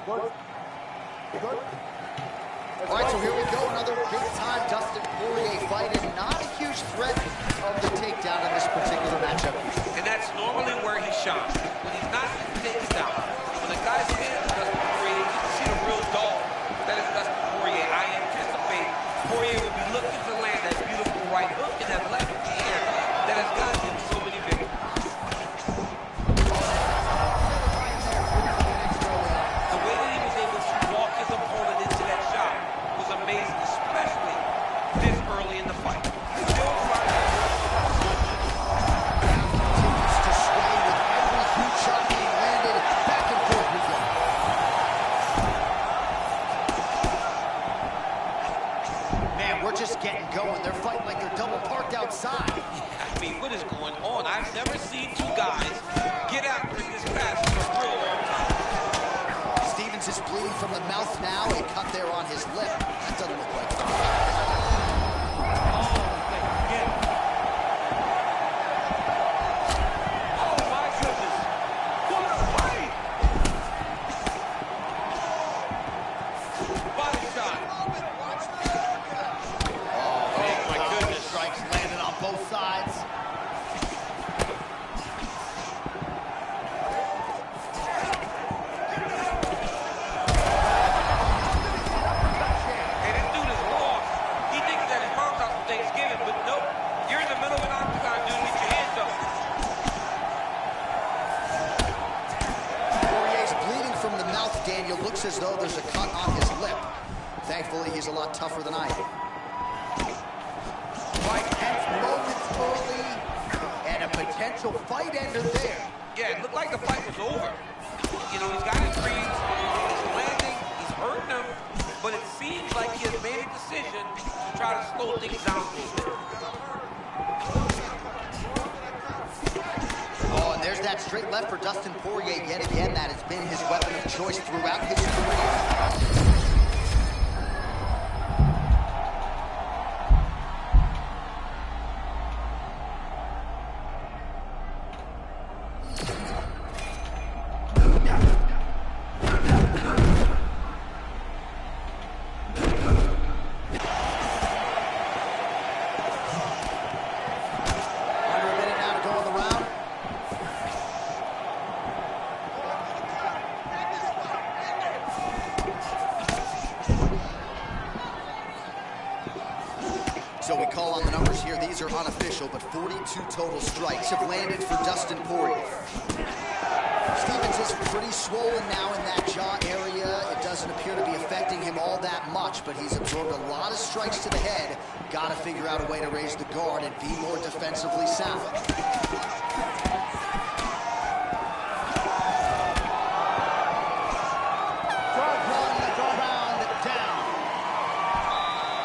All right, so here we go, another big-time Dustin Poirier fight, and not a huge threat of the takedown in this particular matchup. And that's normally where he shines. When he's not taken down. When the guy's hands Dustin Poirier, you can see the real dog that is Dustin Poirier. I anticipate Poirier will be looking to land that beautiful right hook and that left hand that has gotten him so many victories. The way that he was able to walk his opponent into that shot was amazing, especially this early in the fight. Still Continues to sway with every huge shot being landed. Back and forth we go. Man, we're just getting going. They're fighting like they're double parked outside. I mean, what is going on? I've never seen two guys get after it this fast for a real long time. Stevens is bleeding from the mouth now. A cut there on his lip. That doesn't look like fun. Oh, my goodness. What a fight! Body shot. Oh, my goodness. Strikes landed on both sides. Hey, this dude is lost. He thinks that his mom's out for Thanksgiving, but nope. You're in the middle of an octagon, dude. Get your hands up. Poirier's bleeding from the mouth, Daniel. Looks as though there's a cut on his lip. Thankfully, he's a lot tougher than I am. Quite tense moments early, and a potential fight ender there. Yeah, it looked like the fight was over. You know, he's got his reads, he's landing, he's hurting him, but it seems like he has made a decision to try to slow things down a little bit. Oh, and there's that straight left for Dustin Poirier yet again. That has been his weapon of choice throughout his career. Under a minute now to go in the round. So we call on the numbers here. These are unofficial, but 42 total strikes have landed for Dustin Poirier. Stevens is pretty swollen now in that jaw area. It doesn't appear to be affecting him all that much, but he's absorbed a lot of strikes to the head. Got to figure out a way to raise the guard and be more defensively sound. Round down.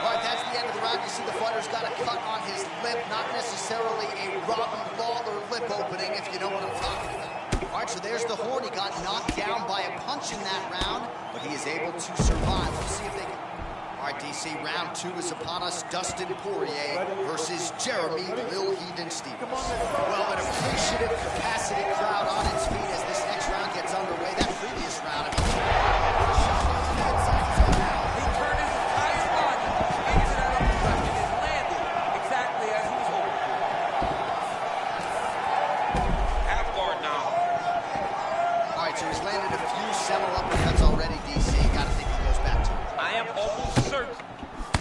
All right, that's the end of the round. You see the fighter's got a cut on his lip, not necessarily a Robbie Lawler lip opening, if you know what I'm talking about. All right, so there's the horn. He got knocked down by a punch in that round, but he is able to survive. We'll see if they can. All right, DC, round two is upon us. Dustin Poirier versus Jeremy Lil Heathen Stevens. Well, an appreciative, capacity crowd on its feet as this next round gets underway. That previous round, He turned his entire body into that uppercut and it landed exactly as he was hoping for. Half guard now. all right, so he's landed a few seminal uppercuts already, DC. Got to think he goes back to it. I am almost certain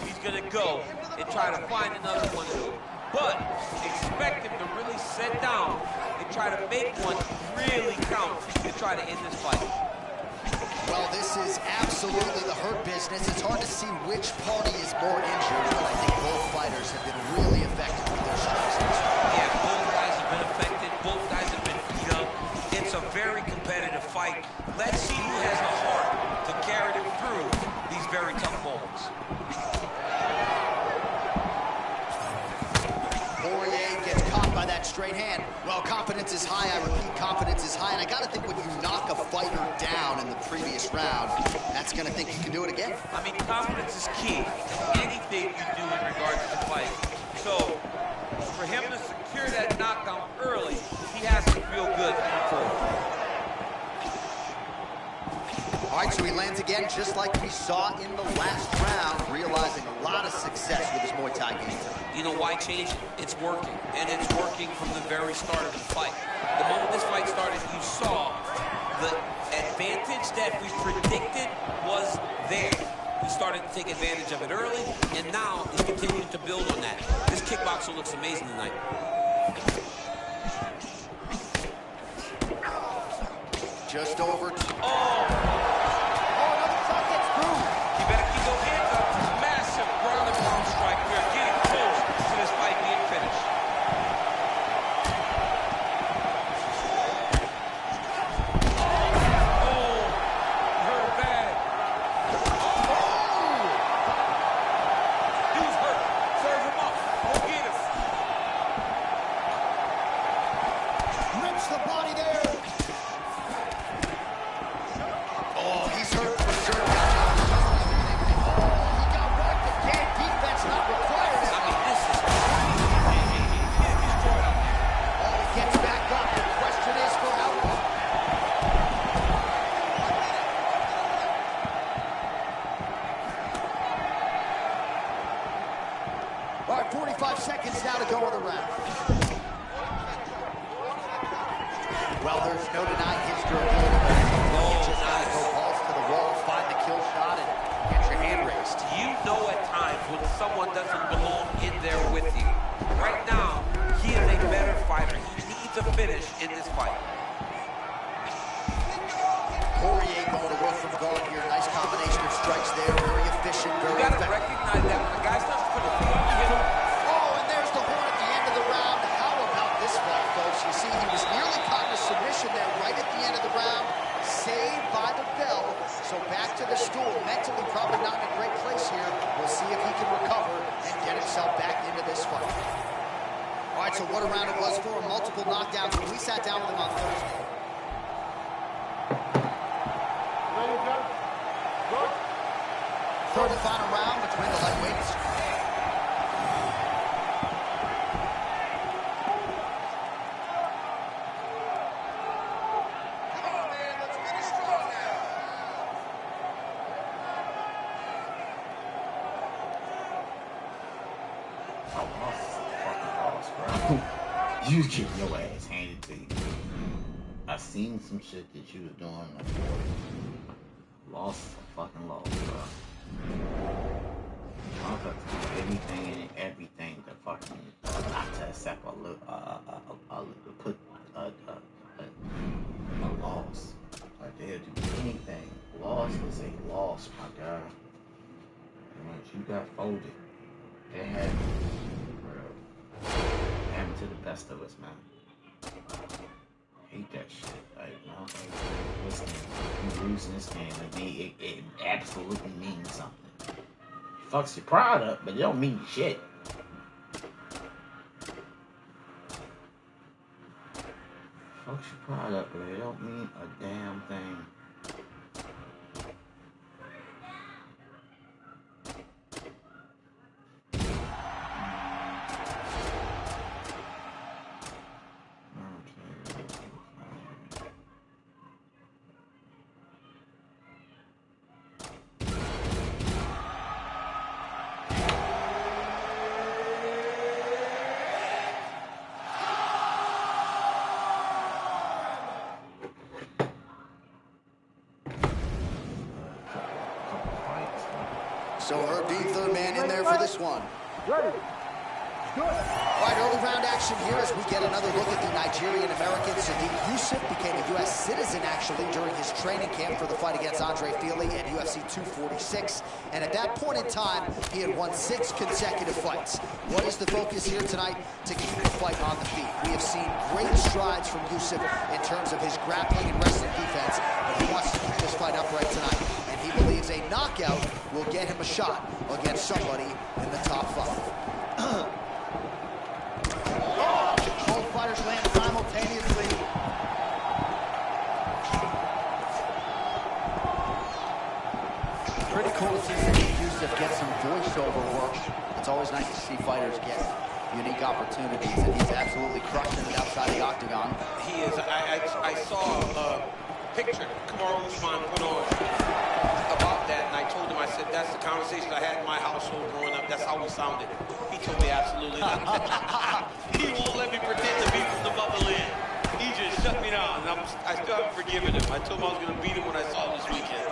he's going to go and try to find another one of them. But expect him to really sit down and try to make one really count and try to end this fight. Well, this is absolutely the hurt business. It's hard to see which party is more injured, but I think both fighters have been really effective with their shots. Yeah, both guys have been affected. Both guys have been beat up. It's a very competitive fight. Let's see who has the heart to carry them through these very tough moments. Poirier gets caught by that straight hand. Well, confidence is high. I repeat, confidence is high. And I got to think when you knock a fighter down in the previous round, that's going to think you can do it again. I mean, confidence is key. Anything you do in regards to fight. So, for him to secure that knockdown early, he has to feel good moving forward. All All right, so he lands again, just like we saw in the last round, realizing a lot of success with his Muay Thai game tonight. You know why change it? It's working, and it's working from the very start of the fight. The moment this fight started, you saw the advantage that we predicted was there. He started to take advantage of it early, and now he's continuing to build on that. This kickboxer looks amazing tonight. Just over. Oh! Another shot gets through. You better keep those hands up. Massive ground and pound strike. We are getting close to this fight being finished. Oh, hurt bad. Oh! He was hurt. Serve him up. Go get him. Rips the body there. Oh, he's hurt for sure. Oh, he got wiped again. Defense not required. I mean, this is crazy. He's destroyed him. Oh, he gets back up. The question is for how long. All right, 45 seconds now to go in the round. Well, there's no denying his durability. You just gotta go balls to the wall, find the kill shot, and get your hand raised. You know at times when someone doesn't belong in there with you. Right now, he is a better fighter. He needs a finish in this fight. Poirier going to work from guard here. Nice combination of strikes there. Very efficient, You very gotta effective. recognize that when the guy starts to put a feet on you, hit him. Oh, and there's the horn at the end of the round. How about this fight, folks? You see, he was nearly caught in a submission there right at the end of the round. Saved by the bell. So back to the stool. Mentally probably not in a great place here. We'll see if he can recover and get himself back into this fight. All right, so what a round it was for him. Multiple knockdowns when we sat down with him on Thursday. Third and final round between the lightweights. Come on, man, let's finish strong now. You get your ass handed to you. I seen some shit that you was doing before. Lost a fucking loss, bro. I'm gonna do anything and everything to fucking not to accept put a loss. Like they'll do anything. Loss is a loss, my guy. And once you got folded, it happened, bro. It happened to the best of us, man. Hate that shit. Like, I don't think you losing this game to me, it absolutely means something. It fucks your pride up, but it don't mean shit. Fucks your pride up, but it don't mean a damn thing. So Herb Dean, third man in there for this one. Ready. Good. All right, early round action here as we get another look at the Nigerian-American. Sadiq Yusuf became a U.S. citizen, actually, during his training camp for the fight against Andre Fili at UFC 246. And at that point in time, he had won 6 consecutive fights. What is the focus here tonight? To keep the fight on the feet. We have seen great strides from Yusuf in terms of his grappling and wrestling defense, but he wants to keep this fight upright tonight. And he believes a knockout will get him a shot against somebody in the top 5. Both fighters land simultaneously. Pretty cool to see Sadiq Yusuf get some voiceover work. It's always nice to see fighters get unique opportunities, and he's absolutely crushing it outside the octagon. He is. I saw picture Kamaru Usman put on about that, and I told him, I said, that's the conversation I had in my household growing up. That's how we sounded. He told me absolutely not. He won't let me pretend to be from the motherland. He just shut me down, and I still haven't forgiven him. I told him I was going to beat him when I saw him this weekend.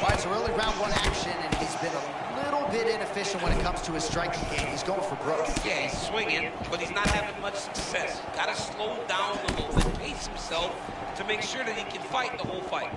All right, so early round one action, and he's been a little bit inefficient when it comes to his striking game. He's going for broke. Yeah, he's swinging, but he's not having much success. Got to slow down a little bit, pace himself to make sure that he can fight the whole fight.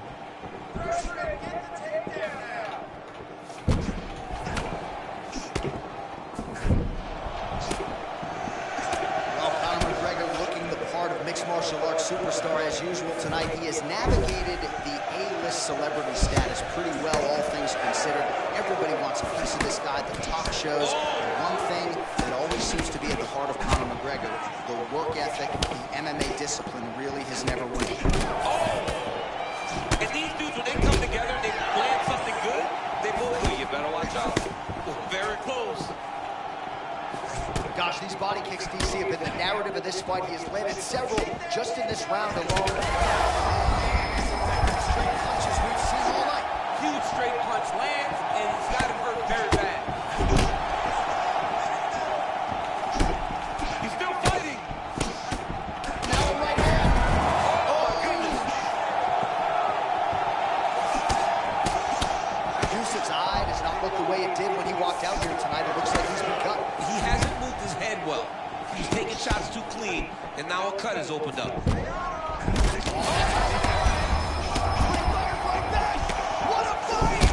Mixed martial arts superstar as usual tonight. He has navigated the A-list celebrity status pretty well, all things considered. Everybody wants a piece of this guy, the talk shows. And one thing that always seems to be at the heart of Conor McGregor, the work ethic, the MMA discipline really has never waned. Oh! And these dudes, when they come together and they land something good, they both do. You better watch out. Very close. Gosh, these body kicks, DC, have been the narrative of this fight. He has landed several just in this round alone. Straight punches we've seen all night. Huge straight punch lands, and he's got him hurt very bad. He's still fighting. Now a right hand. Oh, my goodness. Yusuf's eye does not look the way it did when he walked out here tonight. It looks like he's been cut. He hasn't moved his head well. He's taking shots too clean, and now a cut has opened up. What a fight!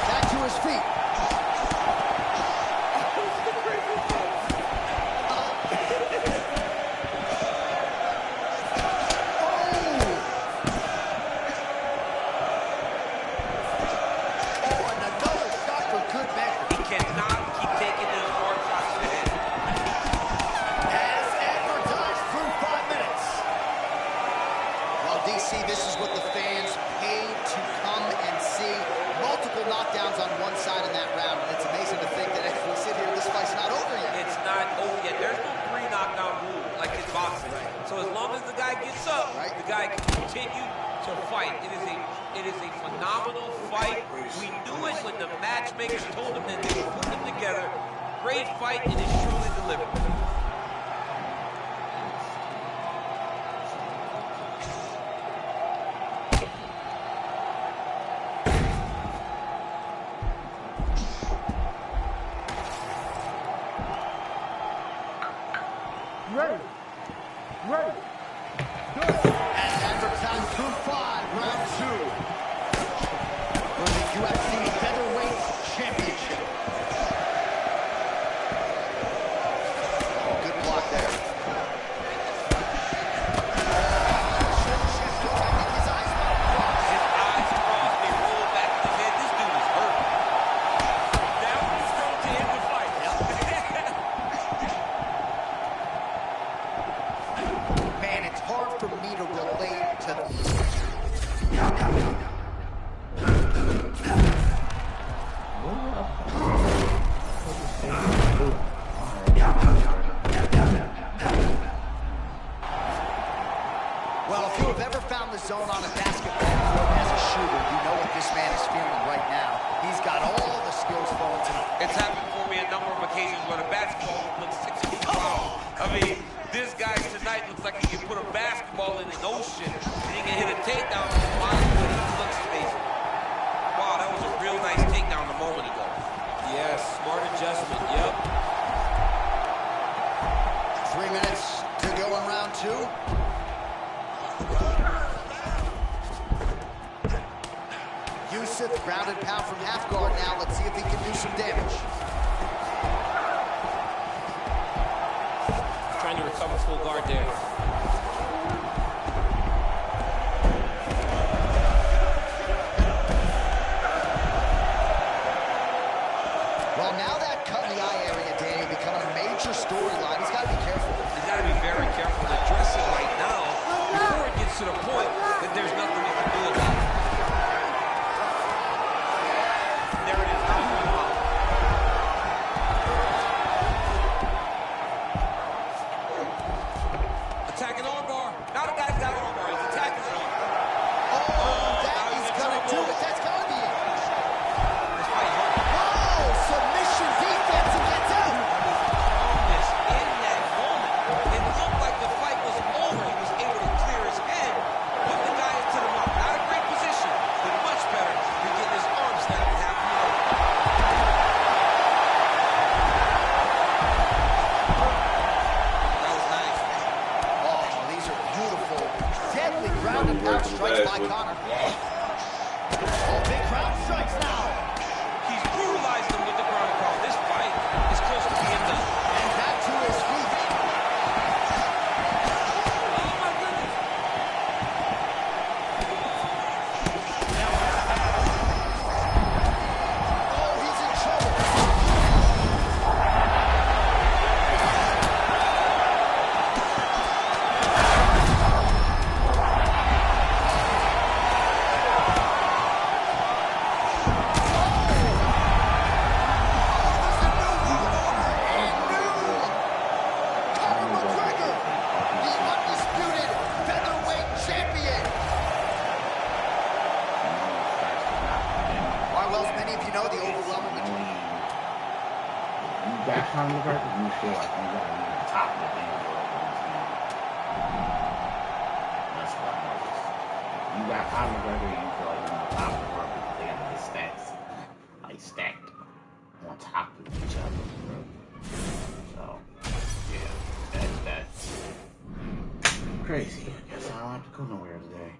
Back to his feet. This is what the fans paid to come and see. Multiple knockdowns on one side in that round. And it's amazing to think that as we sit here, this fight's not over yet. It's not over yet. There's no 3 knockdown rule like in boxing. Right. So as long as the guy gets up, the guy can continue to fight. It is a phenomenal fight. We knew it when the matchmakers told him that they would put them together. Great fight, and it's truly delivered. Ready. Ready. Go. And advertised through 5, round 2. For the UFC Featherweight Championship. Oh, good block there. His eyes crossed. They roll back in his head. This dude is hurt. That was going to end the fight. Man, it's hard for me to relate to Well, if you have ever found the zone on a basketball court as a shooter, you know what this man is feeling right now. He's got all the skills flowing to him. It's happened for me a number of occasions where the basketball looks 6 feet long. I mean, this guy tonight looks like he can put a basketball in an ocean and he can hit a takedown from a mile away. He looks amazing. Wow, that was a real nice takedown a moment ago. Yes, smart adjustment, yep. 3 minutes to go in round 2. Yusuf, grounded pound from half guard now. Let's see if he can do some damage. Trying to recover full guard there. Well, now that cut in the eye area, Danny, becoming a major storyline. He's got to be careful. He's got to be very careful to address it right now before it gets to the point that there's nothing he can do about it. There it is. attacking armbar. Now the guy's got armbar. He's attacking his armbar. Oh, that is gonna do it. That's gotta be it. This fight hurt. Oh, submission defense and gets out. Calmness in that moment. It looked like the fight was over. He was able to clear his head, put the guy into the mount. Not a great position, but much better than getting his arm snapped in half. That was nice. Oh, these are beautiful. Deadly ground and pound strikes by Conor. Oh, big crowd strikes now. He's brutalized him with the ground and pound. This fight is close to being done. And back to his feet. Oh, my goodness. Oh, he's in trouble. Conor McGregor, the undisputed featherweight champion. All right, well, as many of you know, the overwhelming majority. You got Conor McGregor, you feel like you got to be the top of the damn world in this game. That's what I noticed. You got Conor McGregor, you feel like you're on top of the world because they got the stats like stacked on top of each other, bro. So, yeah, that's crazy. I guess I don't have to go nowhere today.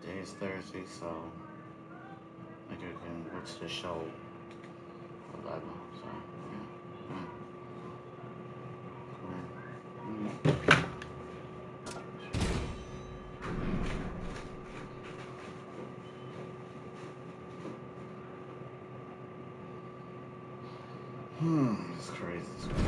Today is Thursday, so I can watch the show 11. So, yeah. It's crazy. It's crazy.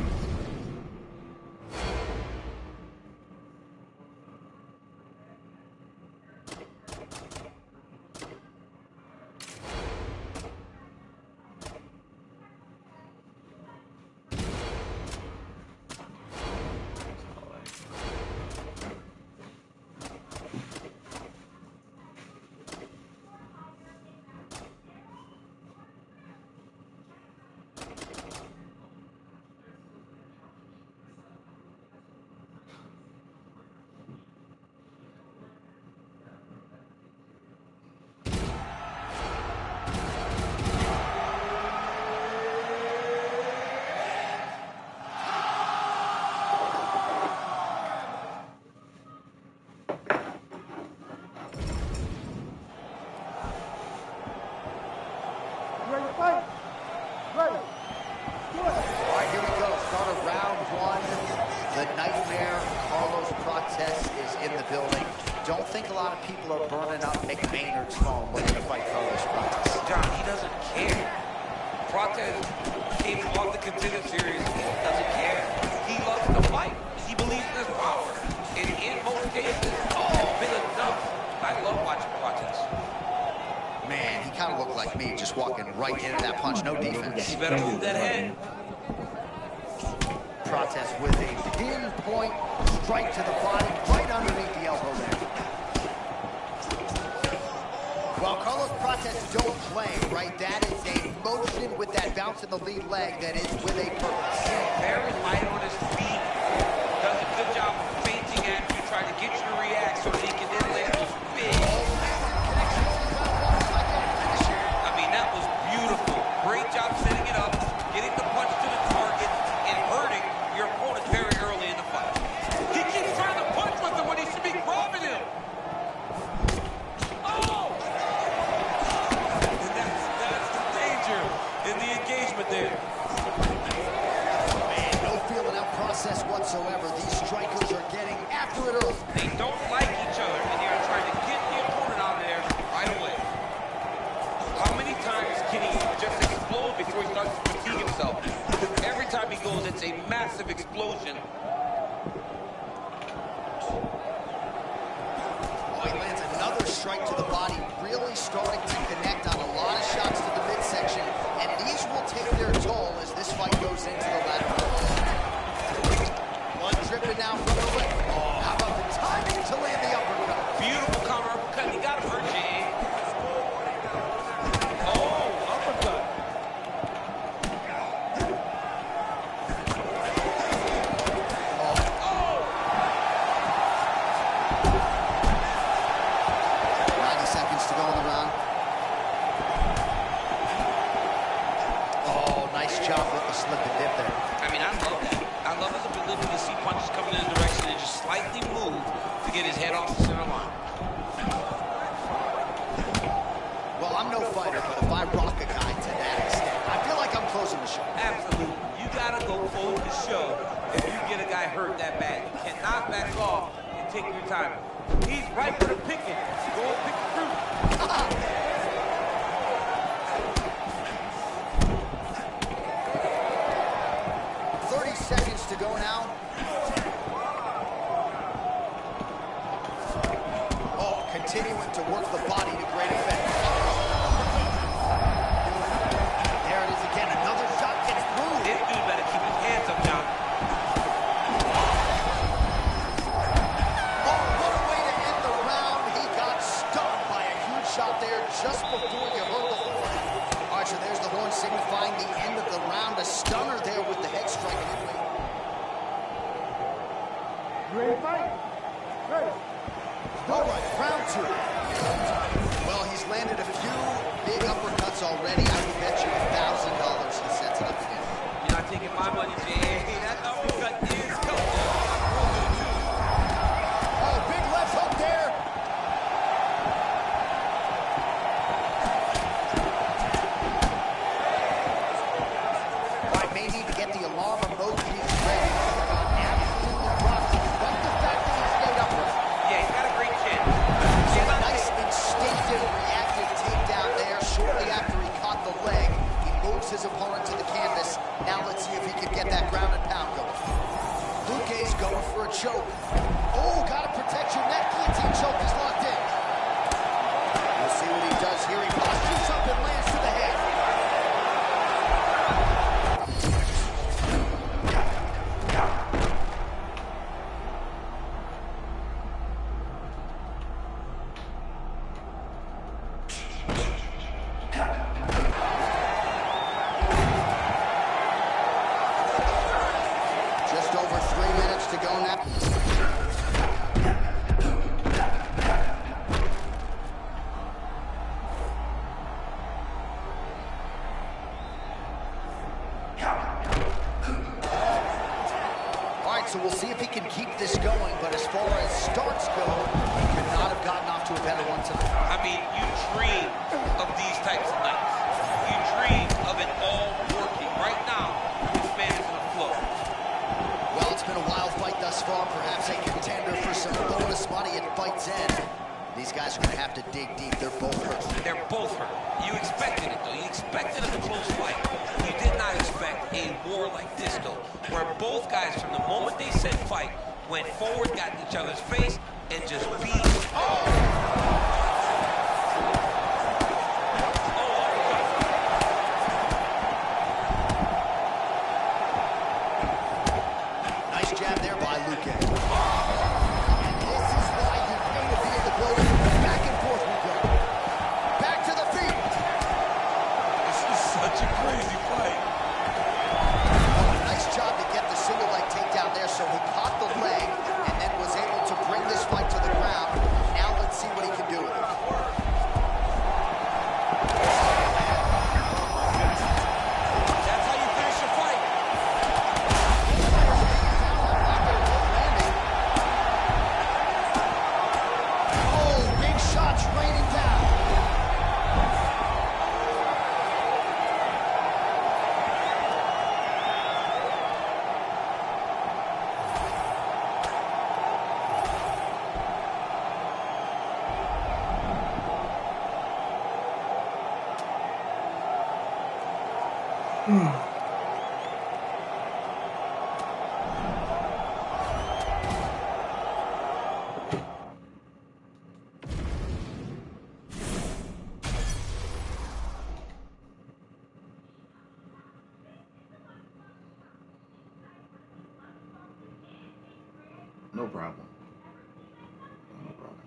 Ready to fight? Ready. All right, here we go. Start of round one. The nightmare, Carlos Prates, is in the building. Don't think a lot of people are burning up McMaynard's phone looking to fight Carlos Prates. John, he doesn't care. Prates came off the contender series. He doesn't care. He loves to fight. He believes in his power. And in most cases, it's been enough. I love watching Prates. Man, he kind of looked like me, just walking right into that punch, no defense. He better move that head. Prates with a pinpoint strike to the body, right underneath the elbow there. Well, Carlos Prates don't play, right? That is a motion with that bounce in the lead leg that is with a purpose. Very light on his feet. Does a good job of feinting at you, trying to get you to react so that he can then land those big. I mean, that was beautiful. Great job setting it up, getting the punch to the target, and hurting your opponent very early in the fight. He keeps trying to punch with him when he should be grabbing him. Oh! And that's the danger in the engagement there. Man, no feeling out process whatsoever. These strikers are getting after it early. They don't like each other, and they are trying to get the opponent out of there right away. How many times can he just explode before he starts to fatigue himself? Every time he goes, it's a massive explosion. Oh, he lands another strike to the body, really starting to connect on a lot of shots to the midsection, and these will take their toll as this fight goes into the latter. Blood dripping now from the lip. Oh. not back off and take your time. He's right for the picking. Go and pick the fruit. 30 seconds to go now. Oh, continuing to work the body to great effect. There it is again. Another shot gets through. This dude better keep his hands up, John. Oh, what a way to end the round. He got stunned by a huge shot there just before you heard the horn. Archer, there's the horn signifying the end of the round. A stunner there with the head strike. Ready to fight? Ready. All right, round two. Well, he's landed a few big uppercuts already. I would bet you $1,000 he sets it up again. You're not taking my money, Jay. That uppercut is coming. Oh, big left hook there. I may need to get the alarm emojis ready. Absolutely rocked. But the fact that he stayed upright. Yeah, he's got a great chin. So a nice instinctive reactive takedown there shortly after he caught the leg. He moves his opponent to the canvas. Now let's see if he can get that ground and pound going. Luque's going for a choke. Oh, gotta protect your neck. Guillotine choke is locked in. We'll see what he does here. He postures up and lands to the head. Just over 3 minutes to go now. All right, so we'll see if he can keep this going, but as far as starts go, he could not have gotten off to a better one tonight. I mean, you dream of these types of nights. You dream of it all working. Right now, this man is in a flow. Well, it's been a wild fight thus far, perhaps a contender for some bonus money at Fight's End. These guys are going to have to dig deep. They're both hurt. They're both hurt. You expected it, though. You expected a close fight. You did not expect a war like this, though, where both guys, from the moment they said fight, went forward, got in each other's face, and just beat. Nice jab there by Luque. And this is why you pay to be in the close. Back and forth we go. Back to the feet. This is such a crazy fight. Oh, a nice job to get the single leg takedown there, so he caught the leg and then was able to bring this fight to the ground. Now let's see what he can do with it. That's how you finish a fight. Oh, big shots raining down. No problem. No problem.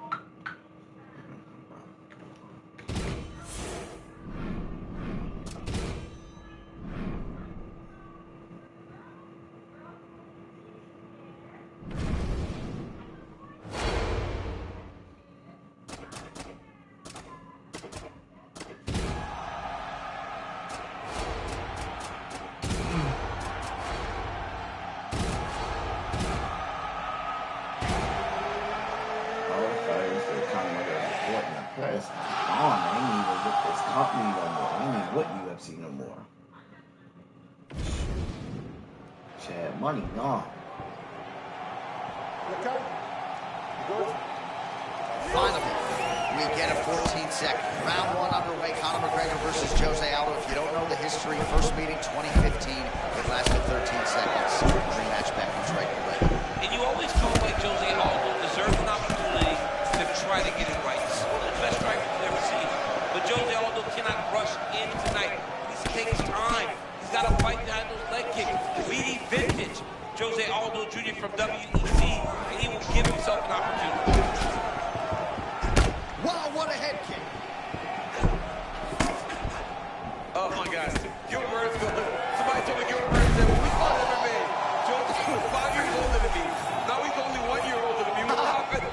That's gone. I ain't even with this company no more. I ain't even with UFC no more. Chad, money gone. count. Good. Finally, we get a 14-second. Round one underway. Conor McGregor versus Jose Aldo. If you don't know the history, first meeting 2015. It lasted 13 seconds. Rematch back comes right away. And you always feel like Jose Aldo deserves an opportunity to try to get it right. He's one of the best strikers we've ever seen. But Jose Aldo cannot rush in tonight. He needs to take his time. He's got to fight behind those leg kicks. Meaty vintage Jose Aldo Jr. from WEC, and he will give himself an opportunity. Wow, what a head kick. Oh my God. Gilbert Burns, somebody told me Gilbert Burns said, when we fought MMA, Jose was 5 years older than me. Now he's only 1 year older than me. What happened?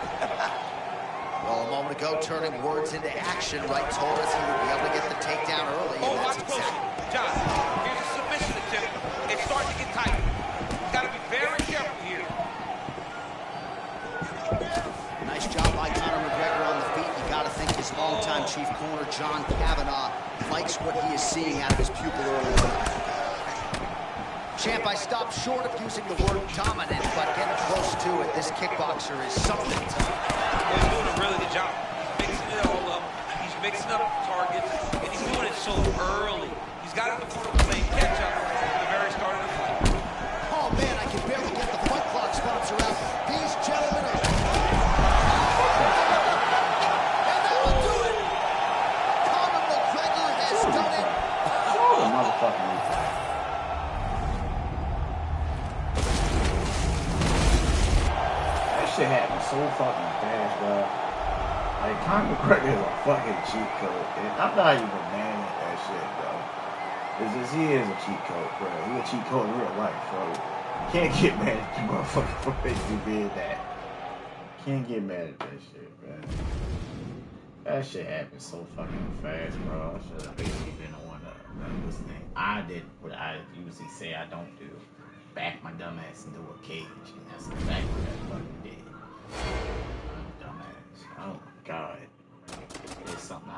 Well, a moment ago, turning words into action, Wright told us he would be able to get the takedown early. Oh, watch closely. John, here's a submission attempt. It's starting to get tight. He's got to be very careful here. Nice job by Conor McGregor on the feet. You got to think his longtime chief corner, John Kavanagh, likes what he is seeing out of his pupil early on. Champ, I stopped short of using the word dominant, but getting close to it. This kickboxer is something. Well, he's doing a really good job. He's mixing it all up. He's mixing up targets, and he's doing it so early. He's got it before playing catch up at the very start of the fight. Oh man, I can barely get the front clock sponsor out. These gentlemen are... And that'll do it! Conor McGregor has done it! Oh, motherfucking that shit happened so fucking fast, bro. Like, Conor McGregor is a fucking cheat code. And I'm not even mad at that shit, bro. It's just, he is a cheat code, bro. He a cheat code in real life, bro. You can't get mad at the motherfucker for making you did that. Can't get mad at that shit, bro. That shit happened so fucking fast, bro. I should have basically been on this thing. I did what I usually say I don't do. Back my dumb ass into a cage. And that's exactly what I fucking did. Dumbass. Oh my God. It's something I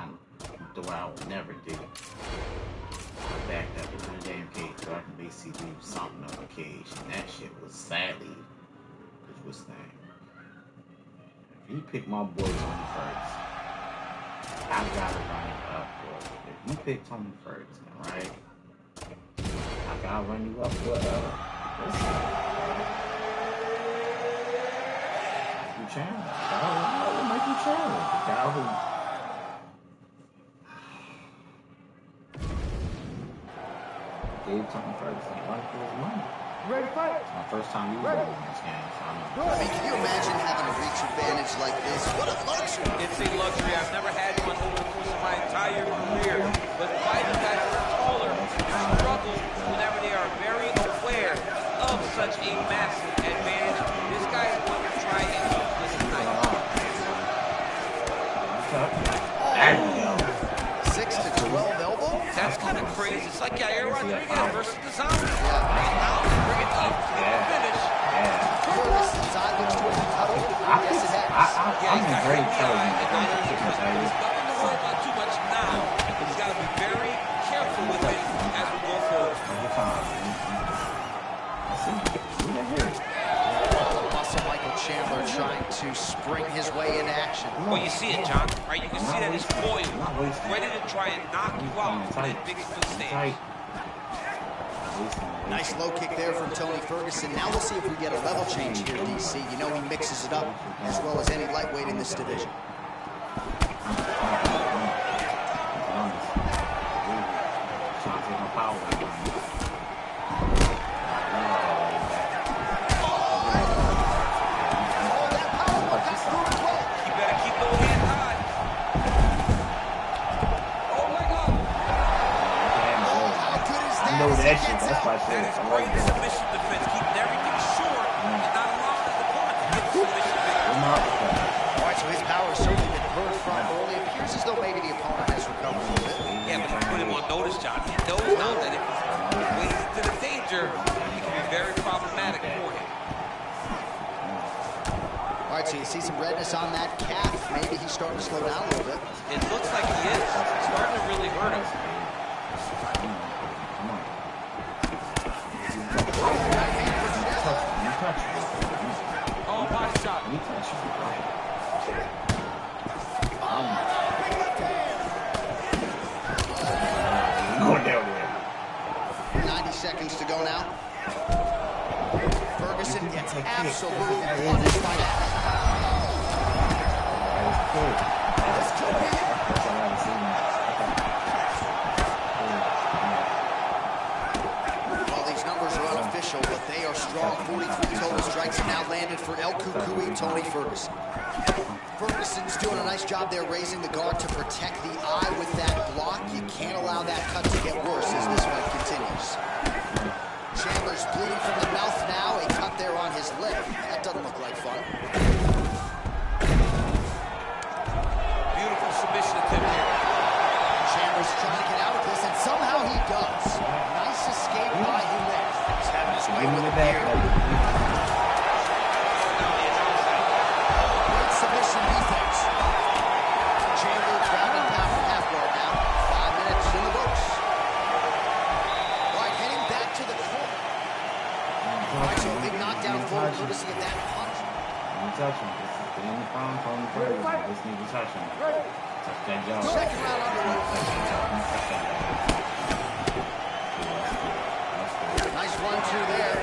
would never do. I backed up into the damn cage so I can basically do something on the cage. And that shit was sadly this thing. If you pick my boy Tony Ferguson, I gotta run it up, bro. If you pick Tony Ferguson, right? I gotta run you up for listen. You challenge. Mikey challenge. The guy who gave Tony Ferguson a run for his money. Ready to fight? It's my first time using it in this game, so I know. I mean, can you imagine having a reach advantage like this? What a luxury! It's a luxury. I've never had one over the course of my entire career. But fighting guys who are taller struggle whenever they are very aware of such a massive advantage. This guy is going to try and use this tonight. There we go. 6 to 12 elbow? That's kind of crazy. It's like Yair Rodriguez versus the Zombie. Yeah. Now bring it up to the finish. Ferguson's eye looks to have been cut open. Yes, it has. I'm in great telling you. There's nothing to worry about too much now. He's got to be very careful with it as we go forward. Muscle Michael Chandler trying to spring his way into action. Well, you see it, John, right? You can see that he's poised, ready to try and knock you out from that big foot stance. Nice low kick there from Tony Ferguson. Now we'll see if we get a level change here, DC. You know he mixes it up as well as any lightweight in this division. That shit, that's why I said it's great submission defense, keeping everything short and not allowing his opponent to get the submission victory. All right, so his power has certainly been burned from early. It appears as though maybe the opponent has recovered a little bit. Yeah, but he put him on notice, John. He knows now that if he's wading into the danger, it can be very problematic for him. All right, so you see some redness on that calf. Maybe he's starting to slow down a little bit. It looks like he is. It's starting to really hurt him. Oh, body shot. Let me touch you. Going down there. 90 seconds to go now. Ferguson gets absolutely punished by that. This could be it. Well, these numbers are unofficial, but they are strong. 43 total strikes have now landed for El Cucuy, Tony Ferguson. Ferguson's doing a nice job there raising the guard to protect the eye with that block. You can't allow that cut to get worse as this fight continues. Chandler's bleeding from the mouth now. A cut there on his lip. That doesn't look like fun. Beautiful submission attempt here. Chandler's trying to get out of this, and somehow he does. Nice escape by him there. He's having his way with the beard. Great submission defense. Chandler grounded pound for half guard now. 5 minutes in the books. All right, heading back to the corner. All right, so a big knockdown for him, courtesy of that punch. Let me touch him. This is in the palm, Tony Ferguson. This need to touch him. Touch that jaw. Second round underway. Nice run-through there.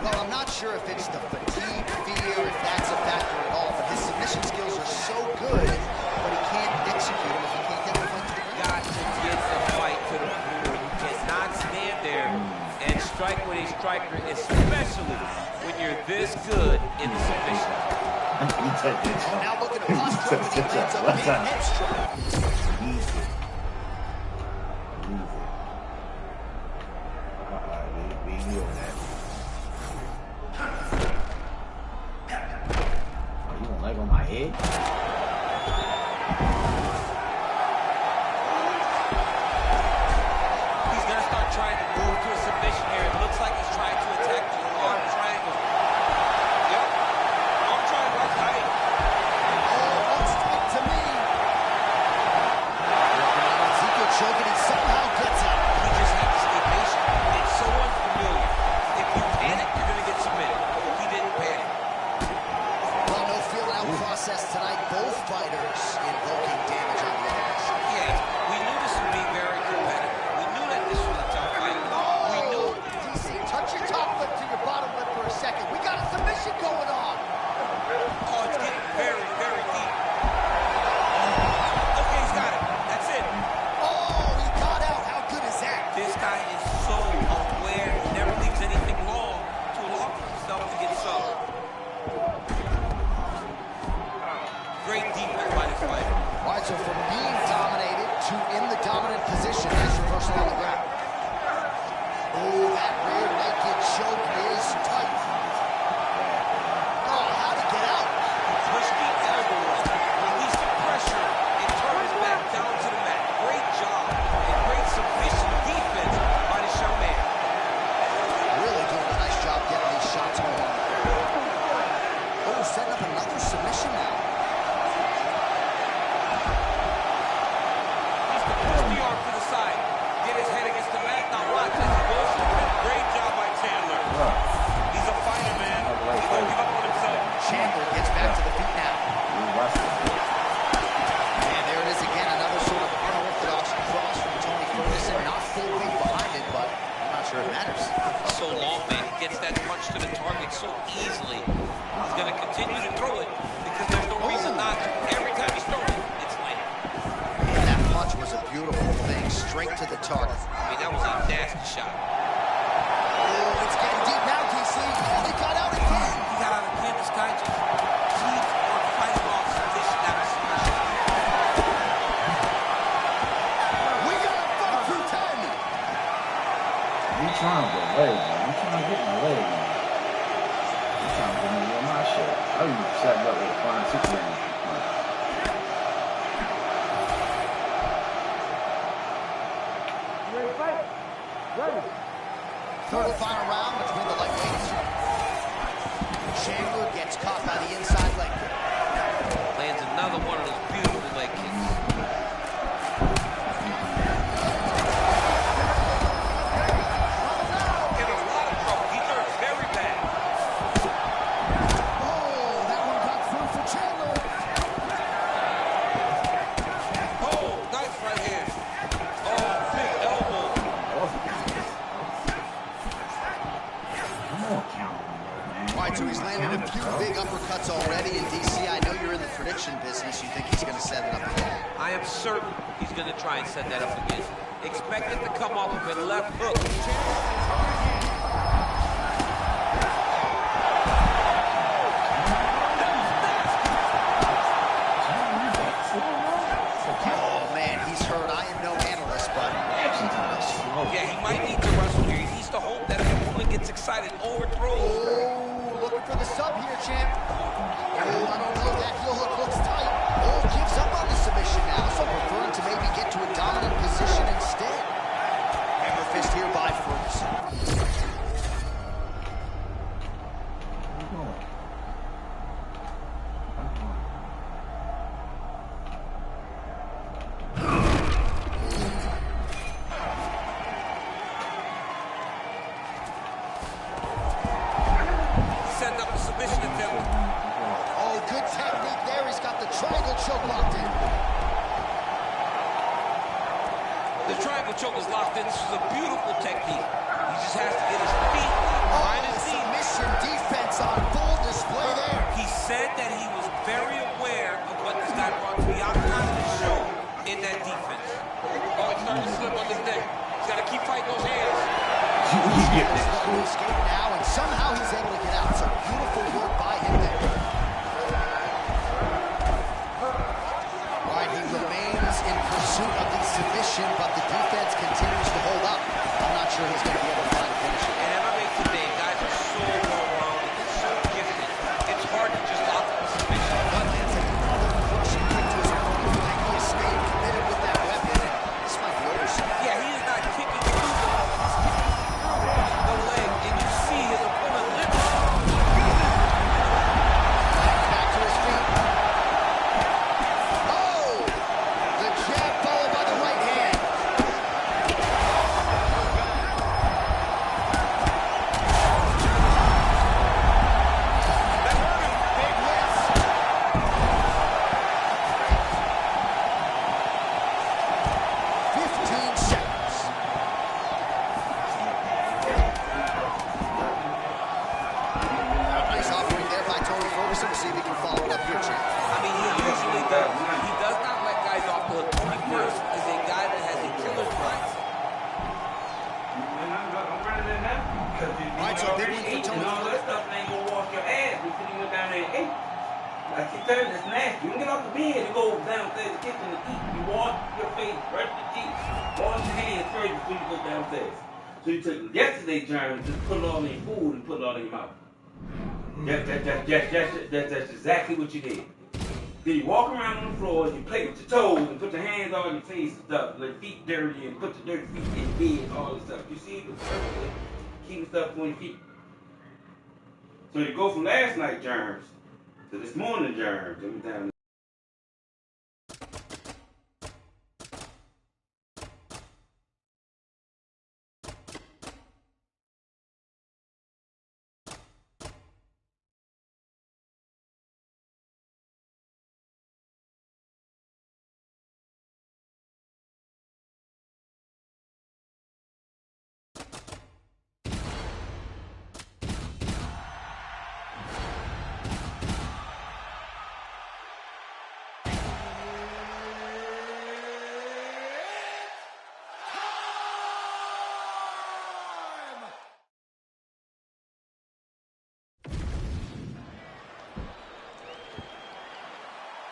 Well, I'm not sure if it's the fatigue, fear, if that's a factor at all, but his submission skills are so good, but he can't execute them if he can't get the fight to the ground. Got to get the fight to the floor. You cannot stand there and strike with a striker, especially when you're this good in the submission. Oh, now looking to posture, but he lands a big head strike. You gonna leg on my head? He's going to start trying to move to a submission here. It looks like he's trying to attack the arm triangle. Yep. Arm triangle tight. Oh, looks tough to me. Ezekiel choking and somehow gets out. You just have to stay patient. It's so unfamiliar. If you panic, you're going to get submitted. He didn't panic. Well, no feel-out process tonight. Both fighters invoking damage on the others. Yeah, we knew this would be very competitive. We knew that this was a tough fight. We knew. DC, touch your top lip to your bottom lip for a second. We got a submission going on. Oh, it's getting very, very deep. Okay, he's got it. That's it. Oh, he got out. How good is that? This guy is so aware. He never leaves anything long to allow for himself to get subbed. Great defense by this fighter. All right, so from being dominated to in the dominant position, nice reversal on the ground. Oh, that rear naked choke is tight. Oh, how'd he get out? Push the elbow up, release the pressure, and turn his back down to the mat. Great job and great submission defense by the showman. Really doing a nice job getting these shots home. Oh, setting up another submission now. He's to push the arm to the side, get his head against the mat. Now watch as he goes to the mat. Great job by Chandler. He's a fighter, man. He won't give up on himself. Chandler gets back to the feet now. And there it is again, another sort of unorthodox cross from Tony Ferguson. Not full weight behind it, but I'm not sure it matters. So long, man. He gets that punch to the target so easily. He's going to continue to throw it because there's no reason not to. Every time he's throwing it, it's landing. And that punch was a beautiful thing, straight to the target. I mean, that was a nasty shot. Oh, it's getting deep now, DC. Oh, he got out again. He got out again. This guy just keeps on fighting off submission after submission. We got a fight through 10. You trying to get leg, man. You trying to get my leg, man. You trying to get me on my shit. I even set up with a fine Superman. Ready to fight? Ready. Third and final round between the lightweights. Chandler gets caught by the inside leg kick. Lands another one of those beautiful leg kicks. Get a lot of I'm gonna count him, man. All right, so he's landed a few big uppercuts already in DC. I know you're in the prediction business. You think he's going to set it up again? I am certain he's going to try and set that up again. Expect it to come off of a left hook. Oh, man, he's hurt. I am no analyst, but... Yeah, he might need to wrestle here. He needs to hope that the opponent gets excited, overthrows. Oh, looking for the sub here, champ. Oh, I don't know. That heel hook looks tight. Oh, gives up on the submission now, so preferring to maybe get to a dominant position instead. Hammer fist here by Ferguson. Setting up a submission attempt. Oh, good technique there. He's got the triangle choke locked in. The triangle choke is locked in. This is a beautiful technique. He just has to get his feet behind his knee. Submission defense on full display there. He said that he was very aware of what this guy brought to the octagon to show in that defense. Oh, he's starting to slip on his neck. He's got to keep fighting those hands. He's looking to escape now, and somehow he's able to get out. So beautiful work by him there. All right, he remains in pursuit of the submission, but the defense continues to hold up. I'm not sure he's going to be able to find a finish. And MMA today, guys are so well-rounded and so gifted. It's hard to just lock up a submission. But lands another crushing kick to his opponent. Like he has stayed committed with that weapon, and this might be over soon. Yeah, he is not kicking through the leg, and you see his opponent lift. Back to his feet. Oh! The jab followed by the right hand. Big hits. 15 seconds. Nice offering there by Tony Ferguson. We'll see if he can follow it up here, champ. I mean, he usually does. He does not let guys off the hook. Tony First is a guy that has a killer's mind. Alright, so big win for Tony all that stuff ain't gonna wash your ass before you go down there and eat. Like you turn this nasty. You can get off the bed and go downstairs to the kitchen to eat. You wash your face, brush your teeth, wash your hands first before you go downstairs. So you took yesterday's germs, just put it all in your food and put it all in your mouth. That's exactly what you did. Then you walk around on the floor and you play with your toes and put your hands all in your face and stuff, let your feet dirty and put your dirty feet in bed, all this stuff. You see, keeping stuff on your feet. So you go from last night's germs to this morning germs. Let me down.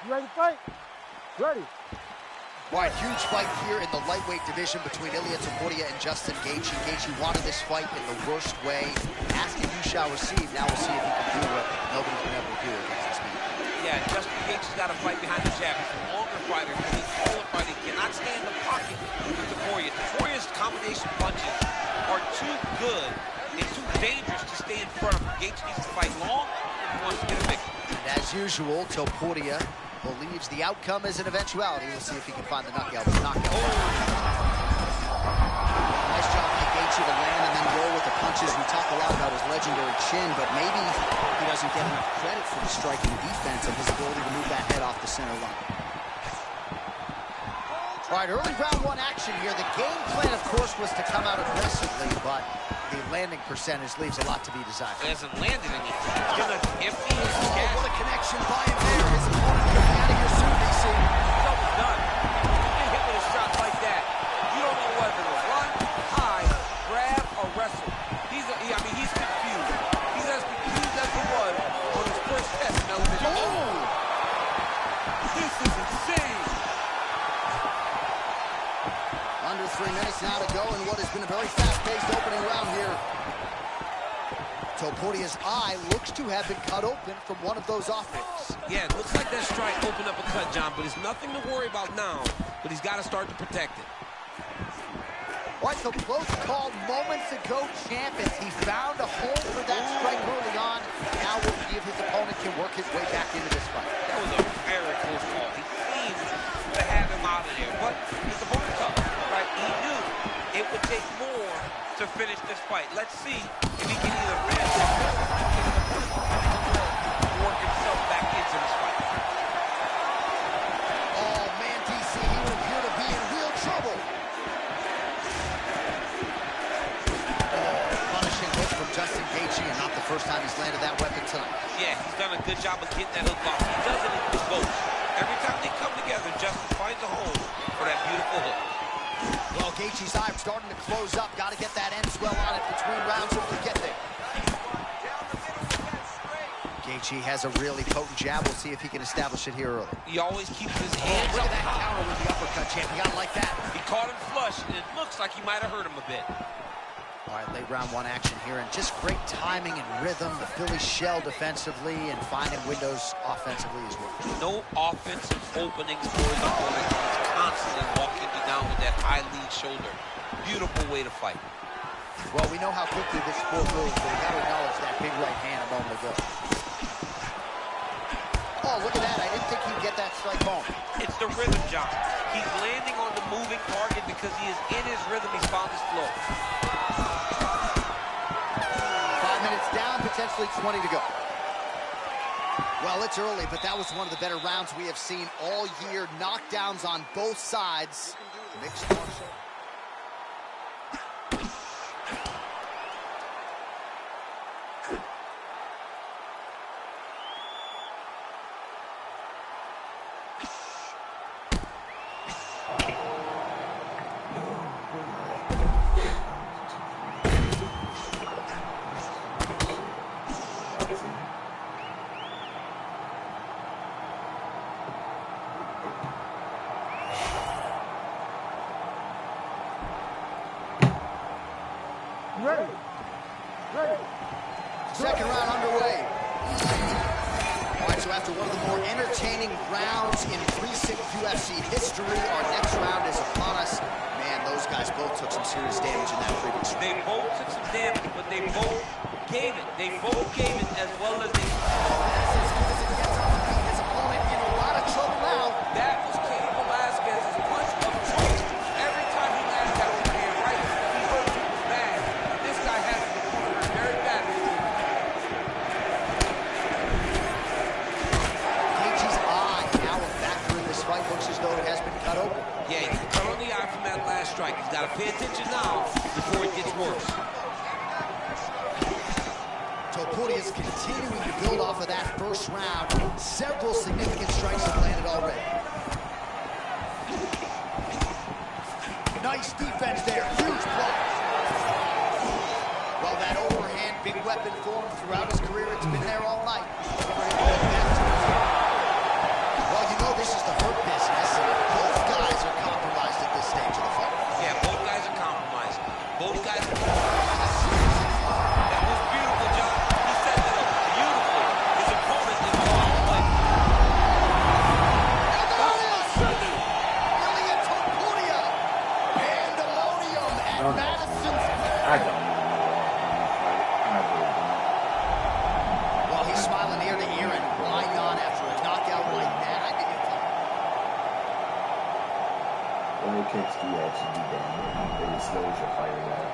You ready to fight? Ready. All right, huge fight here in the lightweight division between Ilia Topuria and Justin Gaethje. Gaethje wanted this fight in the worst way. Ask and you shall receive. Now we'll see if he can do what nobody's been able to do against this man. Yeah, Justin Gaethje's got to fight behind the jab. He's a longer fighter. He's a taller fighter. He cannot stay in the pocket with Topuria. Topuria's combination punches are too good and too dangerous to stay in front of him. Gaethje needs to fight long if he wants to get a victory. And as usual, Topuria believes the outcome is an eventuality. We'll see if he can find the knockout. Nice job by Gaethje to land and then roll with the punches. We talk a lot about his legendary chin, but maybe he doesn't get enough credit for the striking defense of his ability to move that head off the center line. All right, early round one action here. The game plan, of course, was to come out aggressively, but the landing percentage leaves a lot to be desired. He hasn't landed anything. He's gonna empty his gas. What a connection by him there. His opponent could be out of here soon, DC. Double done. You get hit with a shot like that, you don't know whether to run, hide, grab, or wrestle. He's confused. He's as confused as he was on his first test television. Oh! This is insane. Under 3 minutes now to go in what has been a very fast-paced opening round here. Topuria's eye looks to have been cut open from one of those offenses. Yeah, it looks like that strike opened up a cut, John, but it's nothing to worry about now, but he's got to start to protect it. All right, so close call moments ago, champions. He found a hole for that strike early on. Now we'll see if his opponent can work his way back into this fight. That was a very close call. He seemed to have him out of there, but his opponent tough, right? He knew it would take more to finish this fight. Let's see if he can either finish it or work himself back into this fight. Oh, man, DC, he would appear to be in real trouble. Punishing hook from Justin Gaethje, and not the first time he's landed that weapon tonight. Yeah, he's done a good job of getting that hook off. He does it in his boats. Every time they come together, Justin finds a hole for that beautiful hook. Well, Gaethje's eye starting to close up. Got to get that end swell on it between rounds if we get there. Gaethje has a really potent jab. We'll see if he can establish it here early. He always keeps his hands Look up at that high. counter with the uppercut, champ. You got to like that. He caught him flush, and it looks like he might have hurt him a bit. All right, late round one action here, and just great timing and rhythm. The Phillies shell defensively and finding windows offensively as well. No offensive openings for his opponent. He's constantly walking you down with that high lead shoulder. Beautiful way to fight. Well, we know how quickly this sport moves, but we got to acknowledge that big right hand a moment ago. Oh, look at that. I didn't think he'd get that strike home. It's the rhythm, John. He's landing on the moving target because he is in his rhythm. He's found his flow. 5 minutes down, potentially 20 to go. Well, it's early, but that was one of the better rounds we have seen all year. Knockdowns on both sides. Mixed martial. Ready. Ready. Second round underway. All right, so after one of the more entertaining rounds in recent UFC history, our next round is upon us. Man, those guys both took some serious damage in that previous round. They both took some damage, but they both gave it. They both gave it as well as they... His opponent in a lot of trouble now. That was Cain Velasquez's punch of choice. Every time he landed that one hand right, he hurt people bad. This guy has to be hurt very badly. Gaethje's eye now a factor in this fight. Looks as though it has been cut open. Yeah, he's cut on the eye from that last strike. He's got to pay attention now before it gets worse. Topuria is continuing to build off of that first round. Several significant strikes have landed already. Nice defense there. Huge block. Well, that overhand big weapon for him throughout his career. It's been there all night. Well, you know this is the hurt business. Both guys are compromised at this stage of the fight. Yeah, both guys are compromised. Both guys are compromised. That was beautiful, John. He set that up beautifully. His opponent did not play. Ilya Topuria. Pandemonium at Madison Square. I don't even know why I really don't. Well, he's smiling ear to ear, and why not after a knockout like that? I didn't think. When it kicks do actually be damn, it slows your fighter down.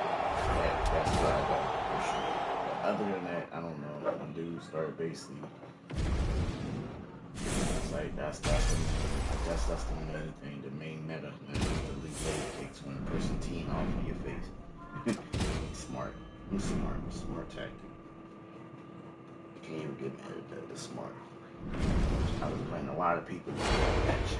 That's what I got for sure. But other than that, I don't know. When dudes start basically, it's like that's the main thing, the main meta, man. The lead leg kicks when a person teeing off in your face. Smart. I'm smart tactic. Can't even get mad at that. It's smart. I was playing a lot of people doing that shit.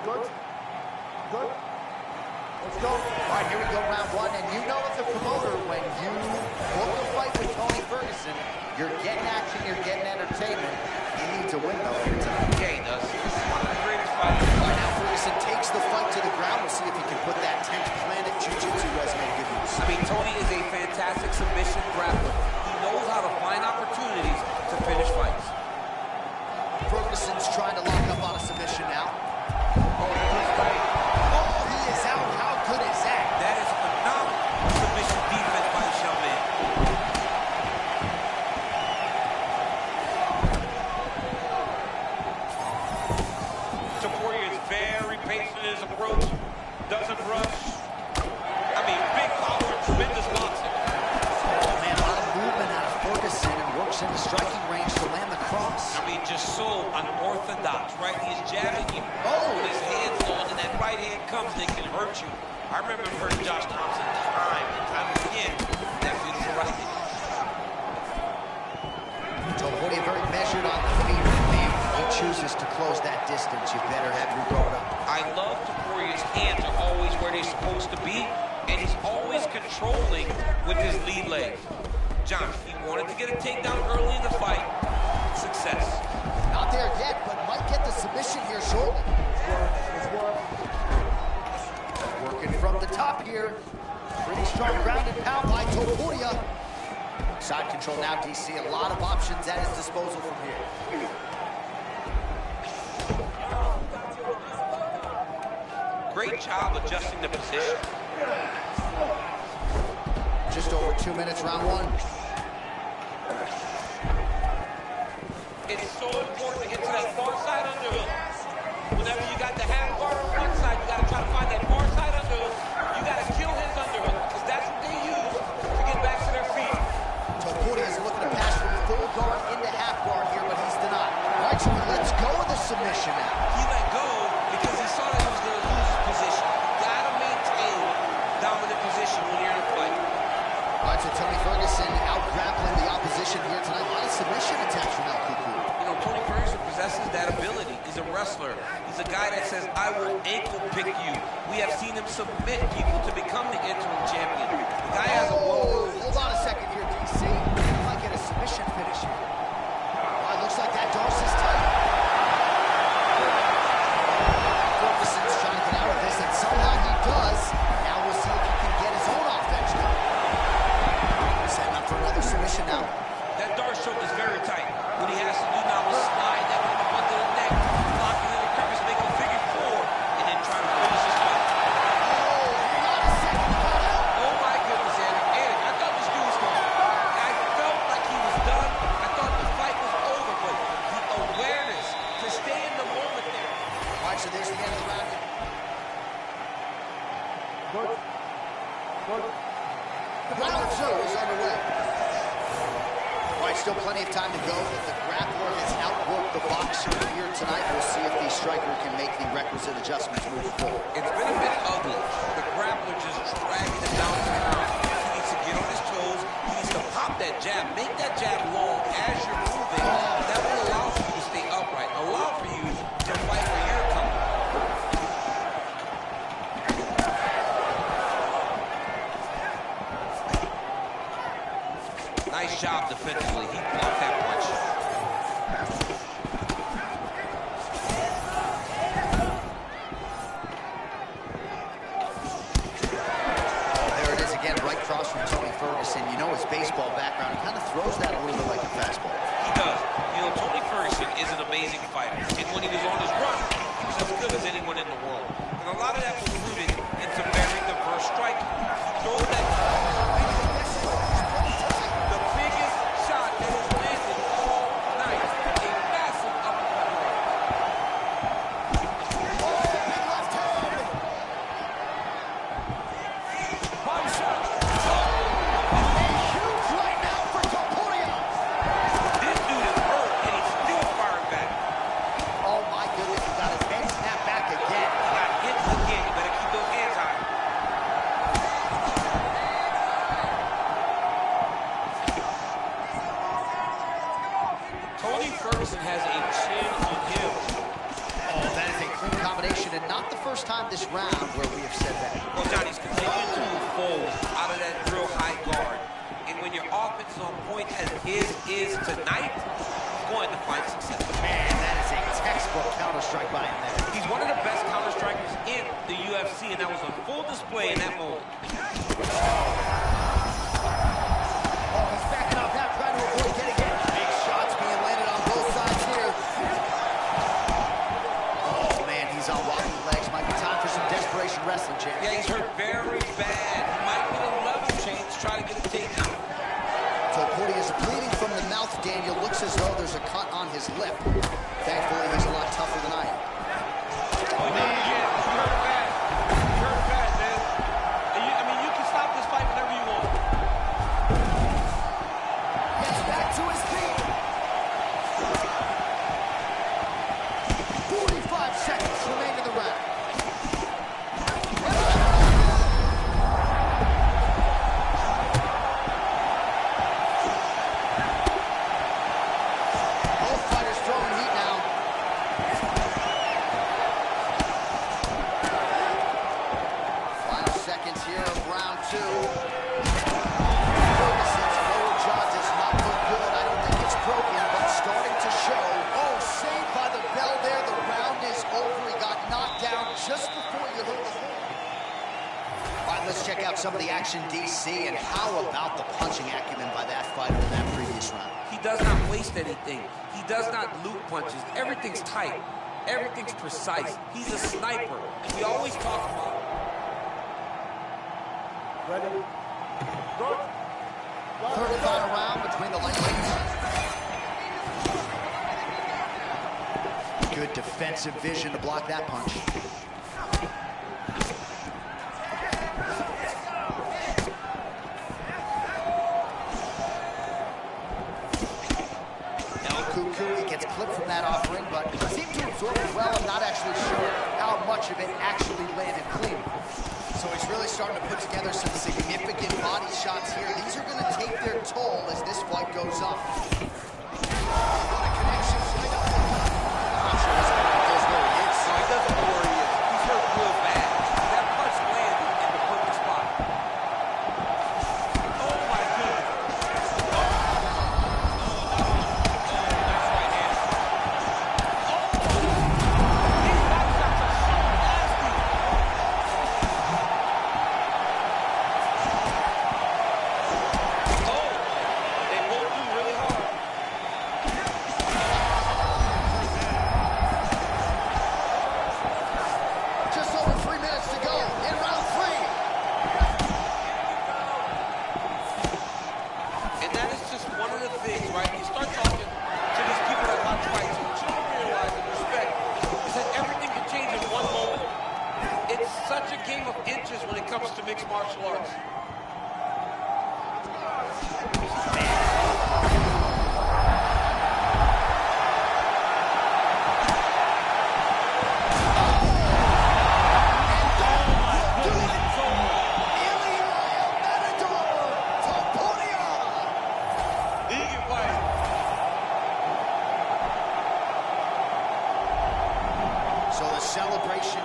Good. Good. Let's go. All right, here we go, round one. And you know as a promoter, when you book a fight with Tony Ferguson, you're getting action, you're getting entertainment. He needs a win, though, here tonight. Yeah, he does. This is one of the greatest fighters. All right, now Ferguson takes the fight to the ground. We'll see if he can put that 10th Planet Jiu-Jitsu resume together. I mean, Tony is a fantastic submission grappler. He knows how to find opportunities to finish fights. Ferguson's trying to lock up on a submission now. Oh, he's right. Oh, he is out. How good is that? That is phenomenal submission defense by this young man. Poirier is very patient in his approach, doesn't rush. I mean, big power, tremendous boxing. Oh, man, a lot of movement out of Ferguson and works into striking range to land the cross. I mean, just so unorthodox, right? He's jabbing you. Oh, with his hands low, and that right hand comes and it can hurt you. I remember hurting Josh Thompson time and time again. That beautiful right hand. Poirier very measured on the feet. He chooses to close that distance. You better have your guard up. I love Poirier's hands are always where they're supposed to be, and he's always controlling with his lead leg. John, he wanted to get a takedown early in the fight. Success. Not there yet, but might get the submission here shortly. Working from the top here. Pretty strong ground and pound by Topuria. Side control now, DC. A lot of options at his disposal from here. Great job adjusting the position. Just over 2 minutes, round one. It's so important to get to that far side underhook. Whenever you got the half guard on one side, you got to try to find that far side underhook. You got to kill his underhook, because that's what they use to get back to their feet. Topuria is looking to pass from full guard into half guard here, but he's denied. All right, so let's go with the submission now. He let go because he saw that he was going to lose his position. Got to maintain dominant position when you're in a fight. All right, so Tony Ferguson out-grappling the opposition here tonight. A lot of submission attacks from El Cuckoo. You know, Tony Ferguson possesses that ability. He's a wrestler. He's a guy that says, I will ankle pick you. We have seen him submit people to become the interim champion. The guy has a hold on a second here, DC. He might get a submission finish here. It looks like that Darcy's tight. Ferguson's trying to get out of this, and somehow he does. Now we'll see if he can get his own offense going. Setting up for another submission now. That Darce choke is very tight. What he has to do now is slide that one up under the neck, lock it in the crevice, make a figure four, and then try to finish his fight. Oh my goodness, Eric, I thought this dude was going. I felt like he was done. I thought the fight was over, but the awareness to stay in the moment there. All right, so there's the end of the round. Good. Good. Round two is underway. All right, still plenty of time to go. The grappler has outworked the boxer here tonight. We'll see if the striker can make the requisite adjustments moving forward. It's been a bit ugly. The grappler just dragging him down to the ground. He needs to get on his toes. He needs to pop that jab. Make that jab long as you're moving. That will allow for you to stay upright. Allow for you to fight for your company. Nice job defensively. He blocked that punch. There it is again, right cross from Tony Ferguson. You know his baseball background. He kind of throws that a little bit like a fastball. He does. You know, Tony Ferguson is an amazing fighter. And when he was on his run, he was a first time this round where we have said that. Well, Johnny's continuing to move forward out of that real high guard. And when your offense is on point as his is tonight, he's going to find success. Man, that is a textbook counter-strike by him there. He's one of the best counter-strikers in the UFC, and that was on full display in that moment. Oh, he's backing up now, trying to avoid getting hit. Big shots being landed on both sides here. Oh, man, he's on wobbly legs. Might be time for some desperation wrestling, Jay. Yeah, he's hurt very bad. He might get a level change, try to get a takedown. Topuri is bleeding from the mouth. Daniel looks as though there's a cut on his lip. Thankfully, he's a lot tougher than I am. Oh, man, yeah, you hurt bad. You hurt bad, man. And I mean, you can stop this fight whenever you want. Gets back to his feet. 45 seconds remain in the round. Both fighters throwing heat now. Final seconds here of round two. Ferguson's lower jaw does not look good. I don't think it's broken, but starting to show. Oh, saved by the bell there. The round is over. He got knocked down just before you heard the horn. All right, let's check out some of the action, DC, and how about the punching acumen by that fighter in that previous round? He does not waste anything. He does not loop punches. Everything's tight. Everything's precise. He's a sniper. And we always talk about it. Ready? Good. Third and final round between the lightweights. Good defensive vision to block that punch. He gets clipped from that offering, but seemed to absorb it well. I'm not actually sure how much of it actually landed clean. So he's really starting to put together some significant body shots here. These are going to take their toll as this fight goes on. What a connection. I'm sure this man goes where he is. No, he doesn't know where he is. He's hurt real bad. That punch landed in the perfect spot. Oh, my goodness. Just over 3 minutes to go in round three. And that is just one of the things, right? You start talking to these people that watch fights, and what you don't realize and respect is that everything can change in one moment. It's such a game of inches when it comes to mixed martial arts. So the celebration.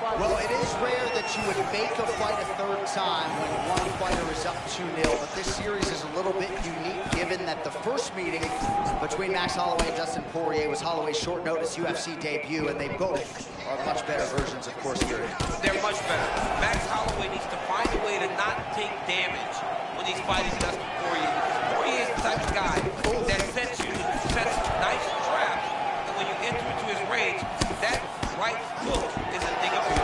Well, it is rare that you would make a fight a third time when one fighter is up 2-0, but this series is a little bit unique given that the first meeting between Max Holloway and Dustin Poirier was Holloway's short notice UFC debut, and they both are much better versions of course here. They're much better. Max Holloway needs to find a way to not take damage when he's fighting Dustin Poirier, because Poirier is the type of guy that sets nice traps, and when you enter into his range, that right hook is a thing of beauty.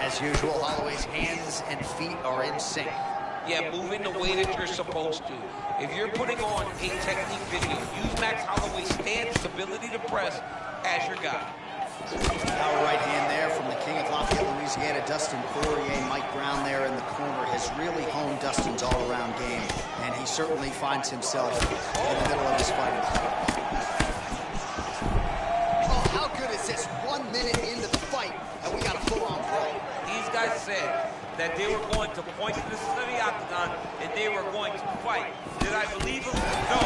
As usual, Holloway's hands and feet are in sync. Yeah, moving the way that you're supposed to. If you're putting on a technique video, use Max Holloway's stance, ability to press as your guy. Power right hand there from the king of Lafayette, Louisiana, Dustin Poirier. Mike Brown there in the corner has really honed Dustin's all-around game, and he certainly finds himself in the middle of his fighting career. Oh, how good is this? 1 minute into the fight, and we got a full-on brawl. These guys said that they were going to point to the center of the octagon and they were going to fight. Did I believe them? No.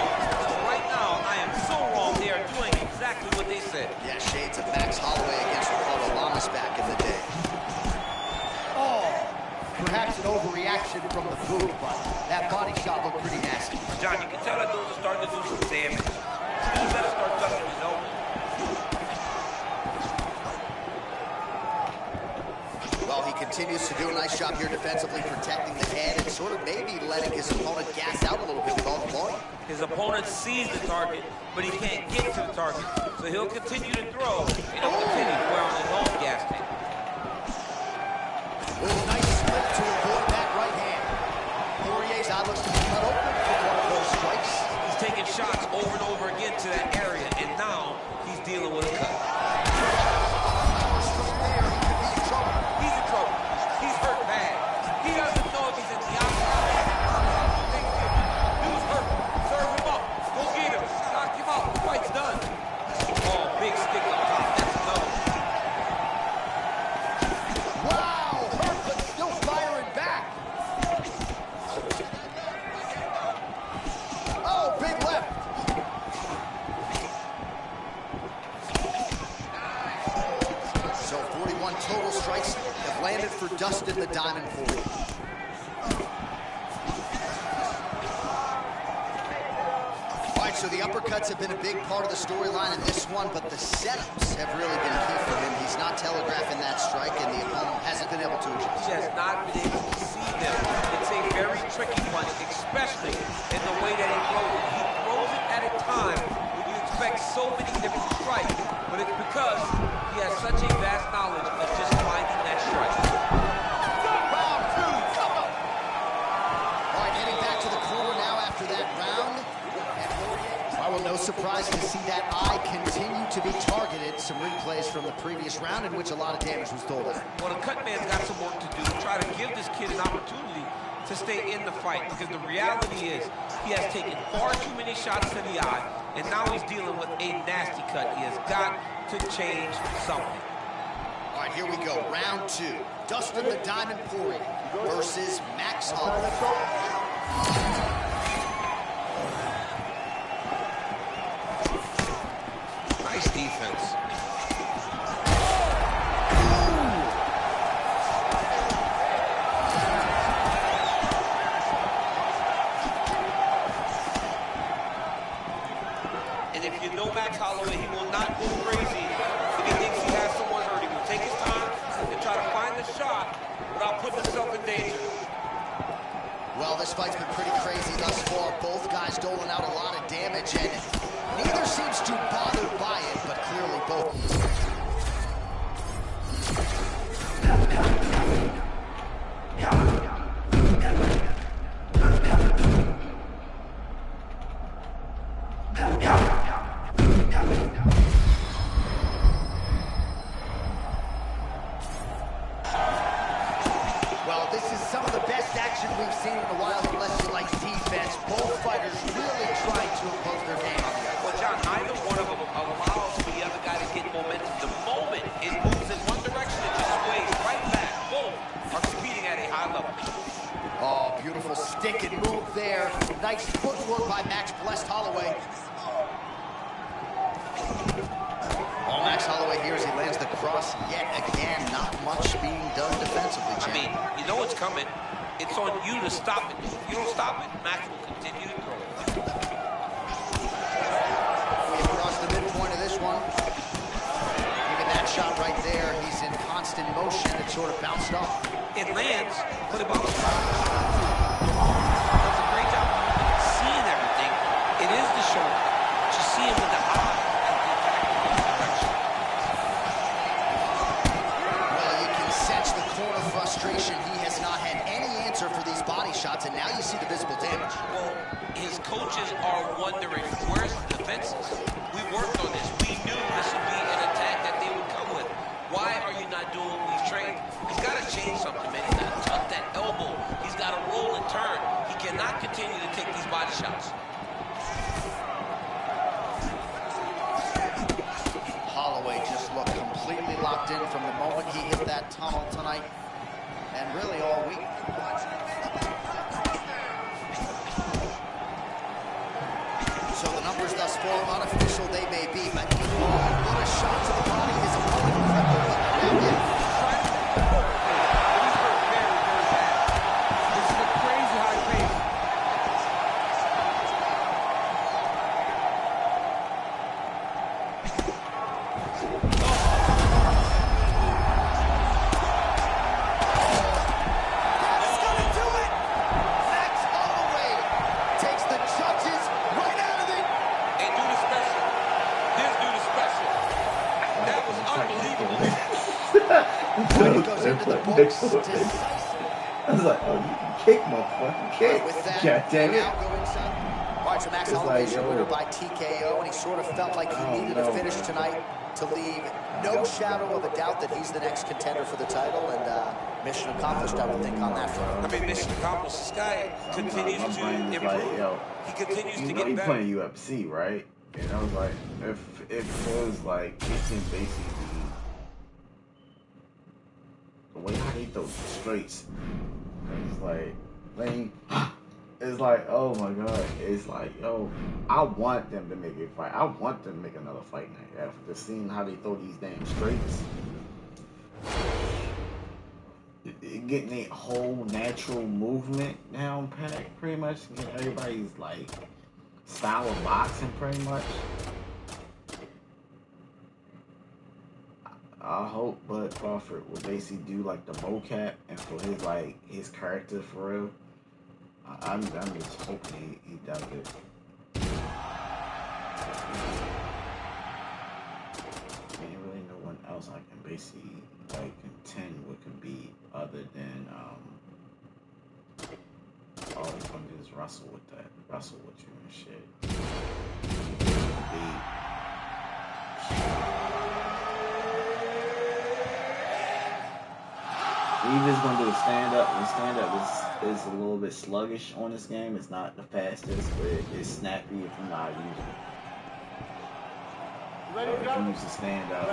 Right now, I am so wrong. They are doing exactly what they said. Yeah, shades of Max Holloway against Ricardo Lamas back in the day. Oh, perhaps an overreaction from the booth, but that body shot looked pretty nasty. John, you can tell that those are starting to do some damage. He better start touching his elbow. Well, he continues to do a nice job here defensively, protecting the head and sort of maybe letting his opponent gas out a little bit with all the volume. His opponent sees the target, but he can't get to the target. So he'll continue to throw, and he'll continue to wear on his own gas tank. Oh, nice split to avoid that right hand. Poirier's eye looks to be cut open for one of those strikes. He's taking shots over and over again to that area, and now he's dealing with a cut. Total strikes have landed for Dustin the Diamond Poirier. All right, so the uppercuts have been a big part of the storyline in this one, but the setups have really been key for him. He's not telegraphing that strike, and the opponent hasn't been able to adjust. He has not been able to see them. It's a very tricky punch, especially in the way that he throws it. He throws it at a time when you expect so many different strikes, but it's because he has such a vast knowledge of just finding that strike. Round 2, come on! All right, heading back to the corner now after that round. Well, no surprise to see that eye continue to be targeted. Some replays from the previous round in which a lot of damage was done. Well, the cut man's got some work to do to try to give this kid an opportunity to stay in the fight, because the reality is he has taken far too many shots to the eye, and now he's dealing with a nasty cut. He has got to change something. All right, here we go. Round 2. Dustin the Diamond Poirier versus Max Holloway. Nice defense. And if you know Max Holloway, he will not go crazy if he thinks he has someone hurt. He will take his time and try to find the shot without putting himself in danger. Well, this fight's been pretty crazy thus far. Both guys doling out a lot of damage, and neither seems too bothered by it, but clearly both. Well, this is some of the best action we've seen in a while, unless you like defense. Both fighters really trying to impose their game on the other. Well, John, neither one of them allows the other guy to get momentum. The moment it moves in one direction, it just sways right back. Both are competing at a high level. Oh, beautiful stick and move there. Nice footwork by Max blessed Holloway. Oh, Max Max Holloway here as he lands the cross yet again. Not much being done defensively, Jim. I mean, you know it's coming. It's on you to stop it. If you don't stop it, Max will continue to throw. We across the midpoint of this one. Even that shot right there, he's in constant motion. It sort of bounced off. It lands, but it bounces. Does a great job of seeing everything. It is the shoulder. But you see him with the eye as the attack in this direction. Well, you can sense the corner frustration. He has not had any answer for these body shots, and now you see the visible damage. Well, his coaches are wondering, where's the defenses? We worked on this. We knew this would be an attack that they would come with. Why are you not doing what we've trained? He's got to change something, man. He's got to tuck that elbow. He's got to roll and turn. He cannot continue to take these body shots. Holloway just looked completely locked in from the moment he hit that tunnel tonight, and really all week. So the numbers thus far, unofficial they may be, but what a shot to the body. His opponent crippled with the This is a crazy high pace. That's gonna do it! Max Holloway takes the judges right out of it. And do the special. This do the special. That was unbelievable. Goes into the books. I was like, oh, you can kick, motherfucker. Kick. With that, God damn it. now go inside. All right, so Max It's Holloway like, is yo. winner by TKO, and he sort of felt like he needed a finish tonight to leave no shadow of a doubt that he's the next contender for the title, and mission accomplished, I would think, on that front. I mean, mission accomplished. This guy continues My to brain is improve. like, yo, He continues you to know get he better. playing UFC, right? And I was like, if it feels like he can basically the way how he throws the straights, it's like, it's like, oh my god, it's like, yo, I want them to make a fight. I want them to make another fight night after seeing how they throw these damn straights. Getting a whole natural movement down pat, pretty much. Getting everybody's like style of boxing, pretty much. I hope Bud Crawford will basically do like the mocap and for his like his character for real. I'm just hoping he does it. I ain't really no one else I can basically like contend with could be other than oh, he's gonna do this wrestle with that. Wrestle with you and shit. Either's gonna do a stand-up, and stand-up is a little bit sluggish on this game. It's not the fastest, but it's snappy if you know how to use it. Ready to go? Use the stand-up.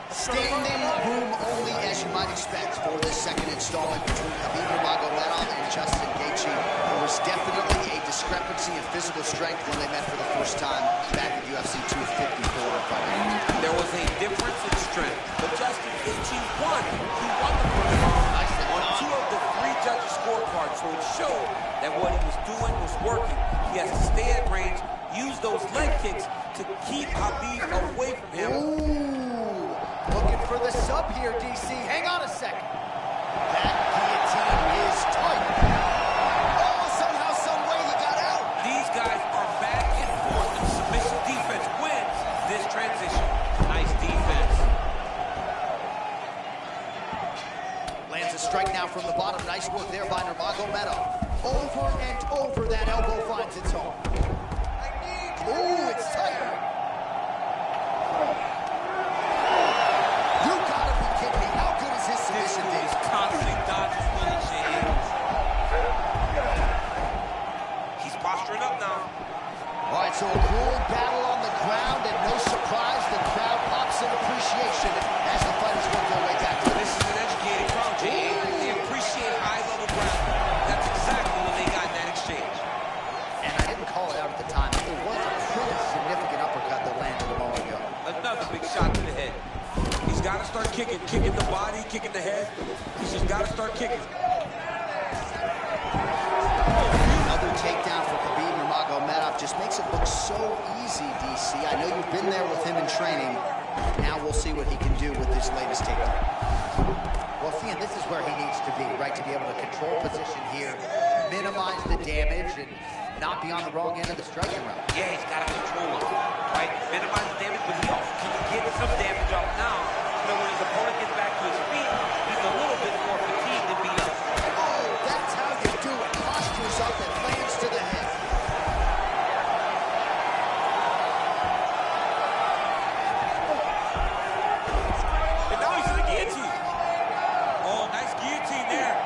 Standing room only, as you might expect, for this second installment between Khabib Nurmagomedov and Justin Gaethje. There was definitely a discrepancy in physical strength when they met for the first time back at UFC 254 on Friday night. There was a difference in strength, but Justin Gaethje won. He won the first round on 2 of the 3 judges' scorecards, so it showed that what he was doing was working. He has to stay at range, use those leg kicks to keep Khabib away from him. Ooh, looking for the sub here, DC. Hang on a second. That guillotine is tight. Oh, somehow, some way you got out. These guys are back and forth, and submission defense wins this transition. Nice defense. Lands a strike now from the bottom. Nice work there by Nurmagomedov. Over and over, that elbow finds its home. Ooh, it's tight. You gotta be kidding me. How good is his submission, This Dave? is constantly dodging bullet shades. He's posturing up now. All right, so a grueling battle on the ground, and no surprise, the crowd pops in appreciation as the fighters work their way back to This is an educated crowd, Jay. They appreciate high-level ground. That's exactly what they got in that exchange. And I didn't call it out at the time. It was a pretty significant to the head. He's got to start kicking the body, kicking the head. He's just got to start kicking. Another takedown for Khabib Nurmagomedov just makes it look so easy, DC. I know you've been there with him in training. Now we'll see what he can do with this latest takedown. Well, Fian, this is where he needs to be, right? To be able to control position here, minimize the damage, and not be on the wrong end of the striking round. Yeah, he's got to control him, right? Minimize the damage, but he also can get some damage off now. So when his opponent gets back to his feet, he's a little bit more fatigued and beat up. Oh, that's how you do it. Postures up and lands to the head. And now he's in the guillotine. Oh, nice guillotine there.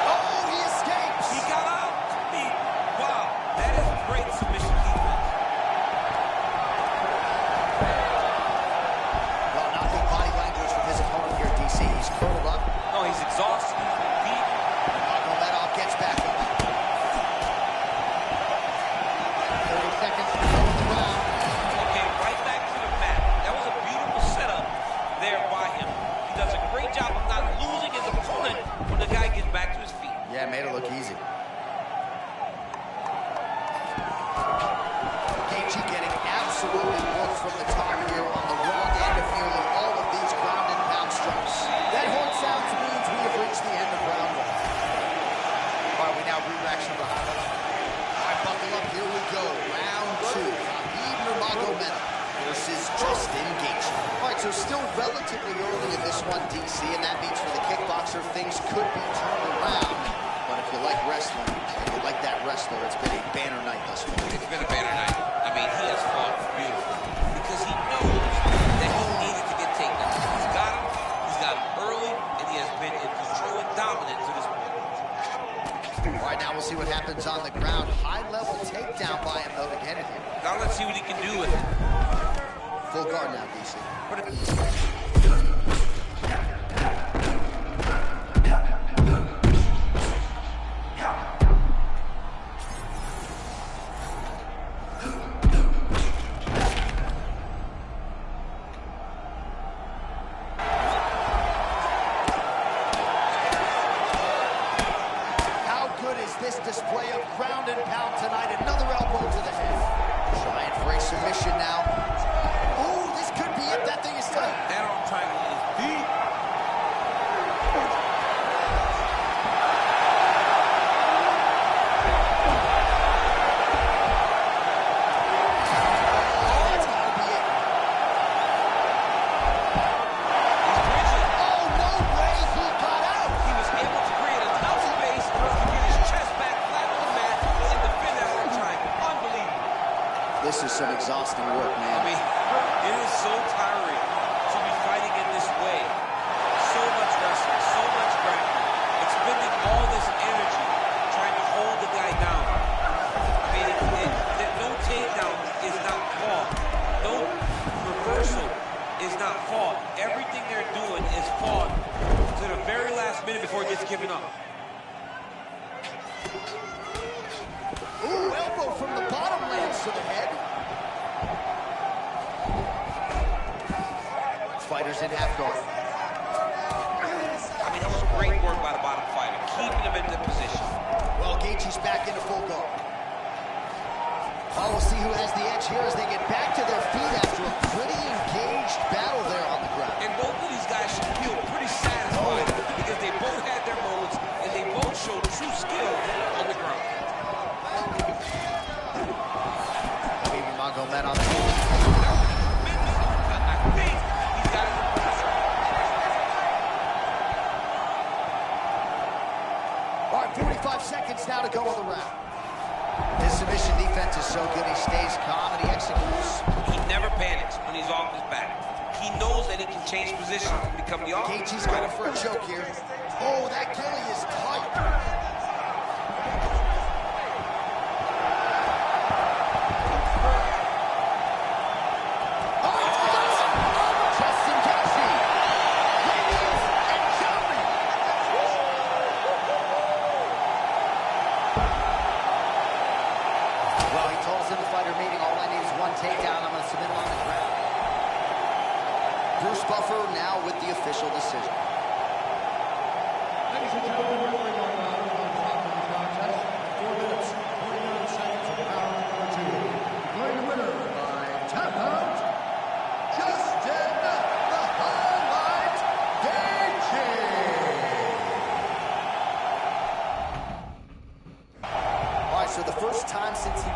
Oh, he escapes. He got out. Wow, that is great submission defense. Well, not good body language from his opponent here, DC. He's curled up. No, he's exhausted. He's been beat. Nurmagomedov gets back up. 30 seconds to go in the round. Okay, right back to the mat. That was a beautiful setup there by him. He does a great job of not losing his opponent when the guy gets back to his feet. Yeah, made it look easy. Gaethje getting absolutely worked from the top here on the wrong end of nearly all of these ground and pound strikes. That horn sounds means we have reached the end of round one. All right, we now rematch the highlights. All right, buckle up, here we go. Round two. Khabib Nurmagomedov versus Justin Gaethje. All right, so still relatively early in this one, DC, and that means for the kickboxer, things could be turned around. But if you like wrestling, and you like that wrestler, it's been a banner night thus far. It's been a banner night. I mean, he has fought beautifully because he knows that he needed to get taken. He's got him early, and he has been in control and dominant to this point. All right, now we'll see what happens on the ground. High-level takedown by him, though, to get it here. Now let's see what he can do with it. Full guard now, DC. How good is this display of ground and pound tonight? Another elbow to the head. Trying for a submission now. Oh, this could be it. That thing is tight. That arm triangle is deep. That's gotta be it. He's bridging. Oh, no way. He got out. He was able to create enough space to get his chest back flat on the mat and defend that arm triangle. Unbelievable. This is some exhausting work, I man. mean, it is so tiring to be fighting in this way. So much wrestling, so much grappling, expending all this energy trying to hold the guy down. I mean, no takedown is not fought. No reversal is not fought. Everything they're doing is fought to the very last minute before it gets given up. Ooh, elbow from the bottom lands to the head. Fighters in half guard. I mean, that was great work by the bottom fighter, keeping him in the position. Well, Gaethje's back into full guard. Well, we'll see who has the edge here as they get back to their feet after a pretty engaged battle there on the ground. And both of these guys should feel pretty satisfied because they both had their moments and they both showed true skill on the ground. Khabib Nurmagomedov on the I think he's got it. All right, 45 seconds now to go on the round. His submission defense is so good, he stays calm and he executes. He never panics when he's off his back. He knows that he can change position and become the offense. Gaethje's going for a choke here. Oh, that gilly is tight. in the fighter meeting. All I need is one takedown. I'm going to submit him on the ground. Bruce Buffer now with the official decision. Ladies and gentlemen, we're going on the top of the contest. 4 minutes, 49 seconds of round number 2. Declaring the winner by tap out, Justin the Highlight Gaethje. All right, so the first time since he...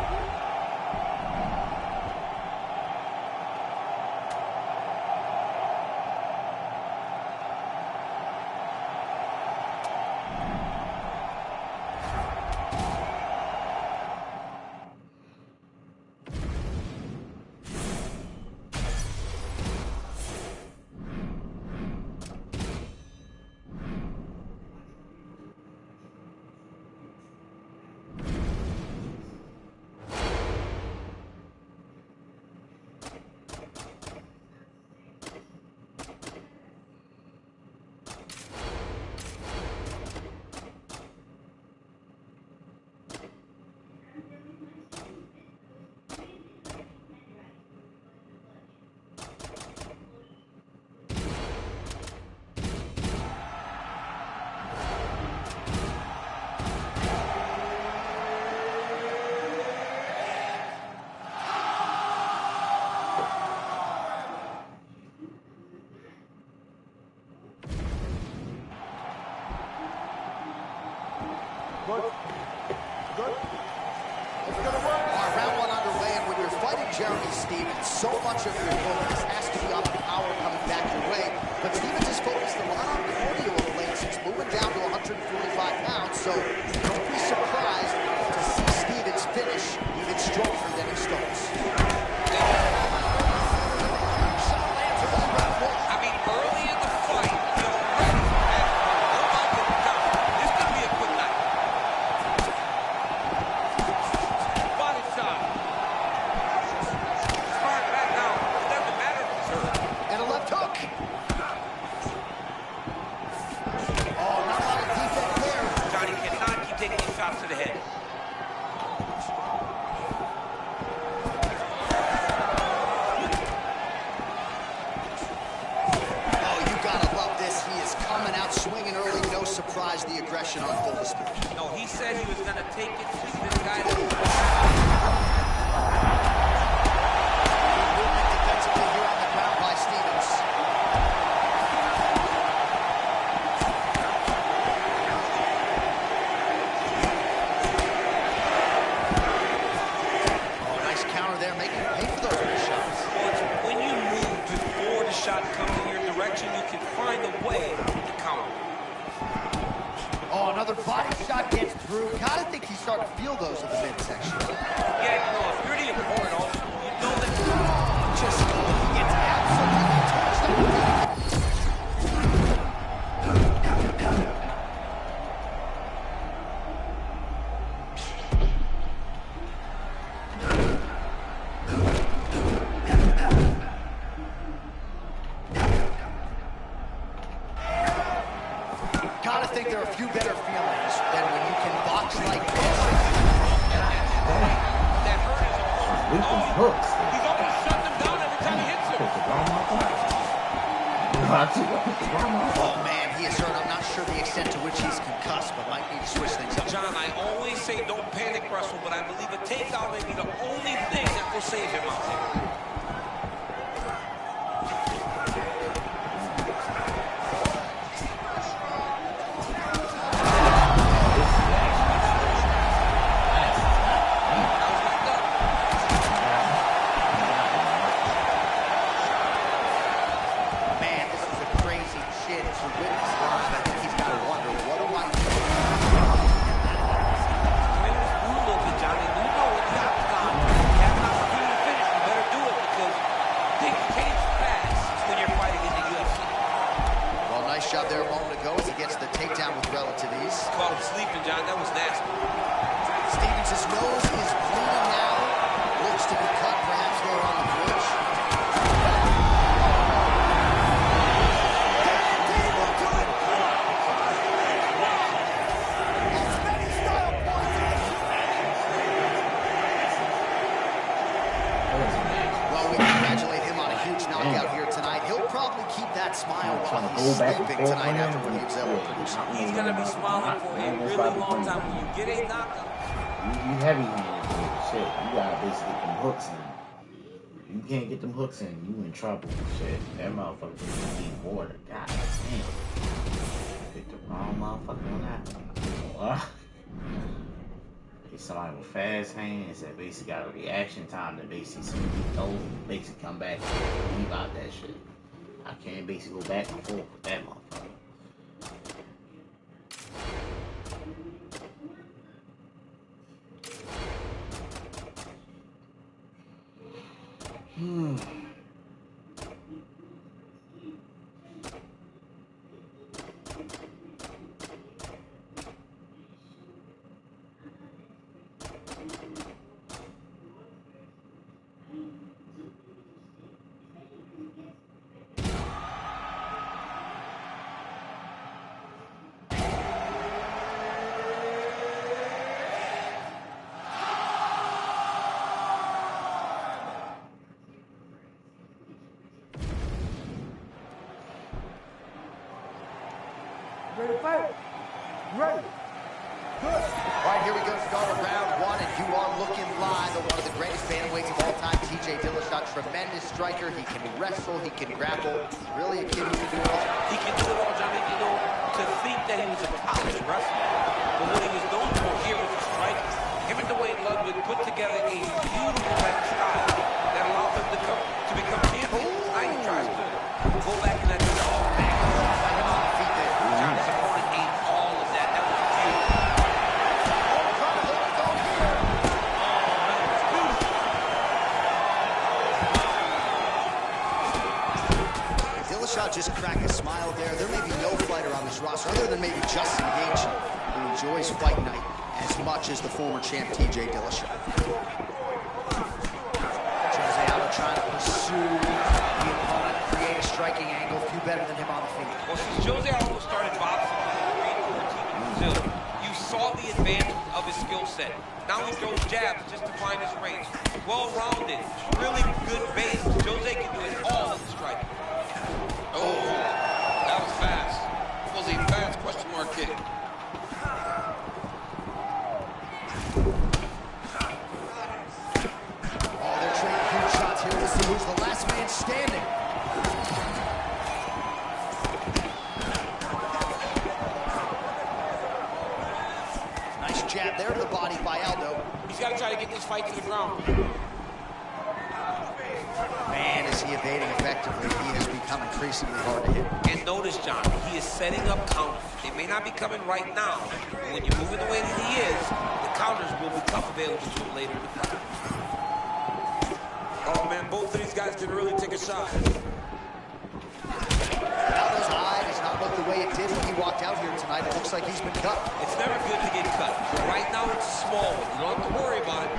Good. It's going to work. All right, round 1 underway, and when you're fighting Jeremy Stephens, so much of your focus has to be on the power coming back your way. But Stephens has focused a lot on cardio of late since moving down to 145 pounds, so don't be surprised to see Stephens finish even stronger than he starts. I mean, early in the fight, he already had nobody to count. This could be a good night. Body shot. Smart back down. It doesn't matter if it's hurt. And a left hook. Oh, not a lot of defense there. Johnny cannot keep taking these shots to the head. Oh, you gotta love this. He is coming out swinging early. No surprise, the aggression on full display. No, he said he was going to take it to this guy. Good movement defensively here on the ground by Stephens. Oh, nice counter there, making him pay for those good shots. Well, it's when you move before the shot comes in your direction, you can find a way to counter. Oh, another body shot gets through. Gotta think he's starting to feel those in the midsection. Yeah, you know, if you're the opponent also, you know that Just gets absolutely touched up. Gotta think there are a few better feelings than when you can box like this. that hurt his opponent. With these hooks. He's almost shutting him down every time he hits him. Oh man, he is hurt. I'm not sure the extent to which he's concussed, but might need to switch things up. John, I always say don't panic wrestle, but I believe a takedown may be the only thing that will save him out there. Man, this is a crazy shit to witness. I think he's gotta wonder, what do I do? Bring this move over, Johnny. You know what the octagon. You have an opportunity to finish. You better knockout here tonight. He'll probably keep that smile while he's sleeping tonight after what he was able to produce. He's going to be smiling for a really long time. When you get a knockout, you heavy-handed, shit. You gotta basically get them hooks in. You can't get them hooks in, you in trouble. Shit, that motherfucker just need water. God damn. Picked the wrong motherfucker on that one. Somebody with fast hands that basically got a reaction time that basically see you know, basically come back and leave out that shit. I can't basically go back and forth with that motherfucker. Ready to fight? Ready. Good. All right, here we go to start round one, and you are looking live at one of the greatest bantamweights of all time, TJ Dillashaw. Tremendous striker. He can wrestle. He can grapple. Really a kid who can do it all. he can do it all, Johnny. You know, to think that he was a college wrestler, but what he was known for here was his striking. Him and Dwayne Ludwig put together a beautiful style that allowed him to become champion. Now he tries to go back in that Johnny's opponent ate all of that. That was beautiful. Dillashaw just cracked a smile there. There may be no fighter on this roster other than maybe Justin Gaethje who enjoys Fight Night as much as the former champ TJ Dillashaw. Jose Aldo trying to pursue the opponent, create a striking angle. Few better than him on the feet. Well, since Jose Aldo started boxing in 2014 in Brazil, you saw the advantage of his skill set. Now he throws jabs just to find his range. Well-rounded, really good base. Jose can do it all in the striking. Oh, that was fast. It was a fast question mark kick. Oh, they're trading huge shots here. We'll see who's the last man standing. Nice jab there to the body by Aldo. He's got to try to get this fight to the ground. Man, is he evading effectively. He has become increasingly hard to hit. And notice, John, he is setting up counters. They may not be coming right now, but when you're moving the way that he is, the counters will become available to him later in the fight. Oh, man, both of these guys can really take a shot. Aldo's eye does not look the way it did when he walked out here tonight. It looks like he's been cut. It's never good to get cut. Right now, it's a small one. You don't have to worry about it.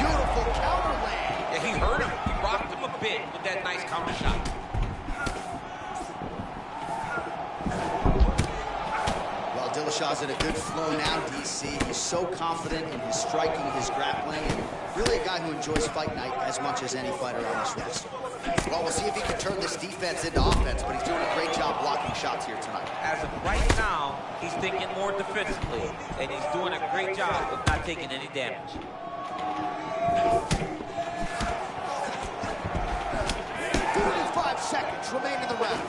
Beautiful counter land. Yeah, he hurt him. He rocked him a bit with that nice counter shot. Well, Dillashaw's in a good flow now, DC. He's so confident in his striking, his grappling, and really a guy who enjoys Fight Night as much as any fighter on this roster. Well, we'll see if he can turn this defense into offense, but he's doing a great job blocking shots here tonight. As of right now, he's thinking more defensively, and he's doing a great job of not taking any damage. 45 seconds remain in the round.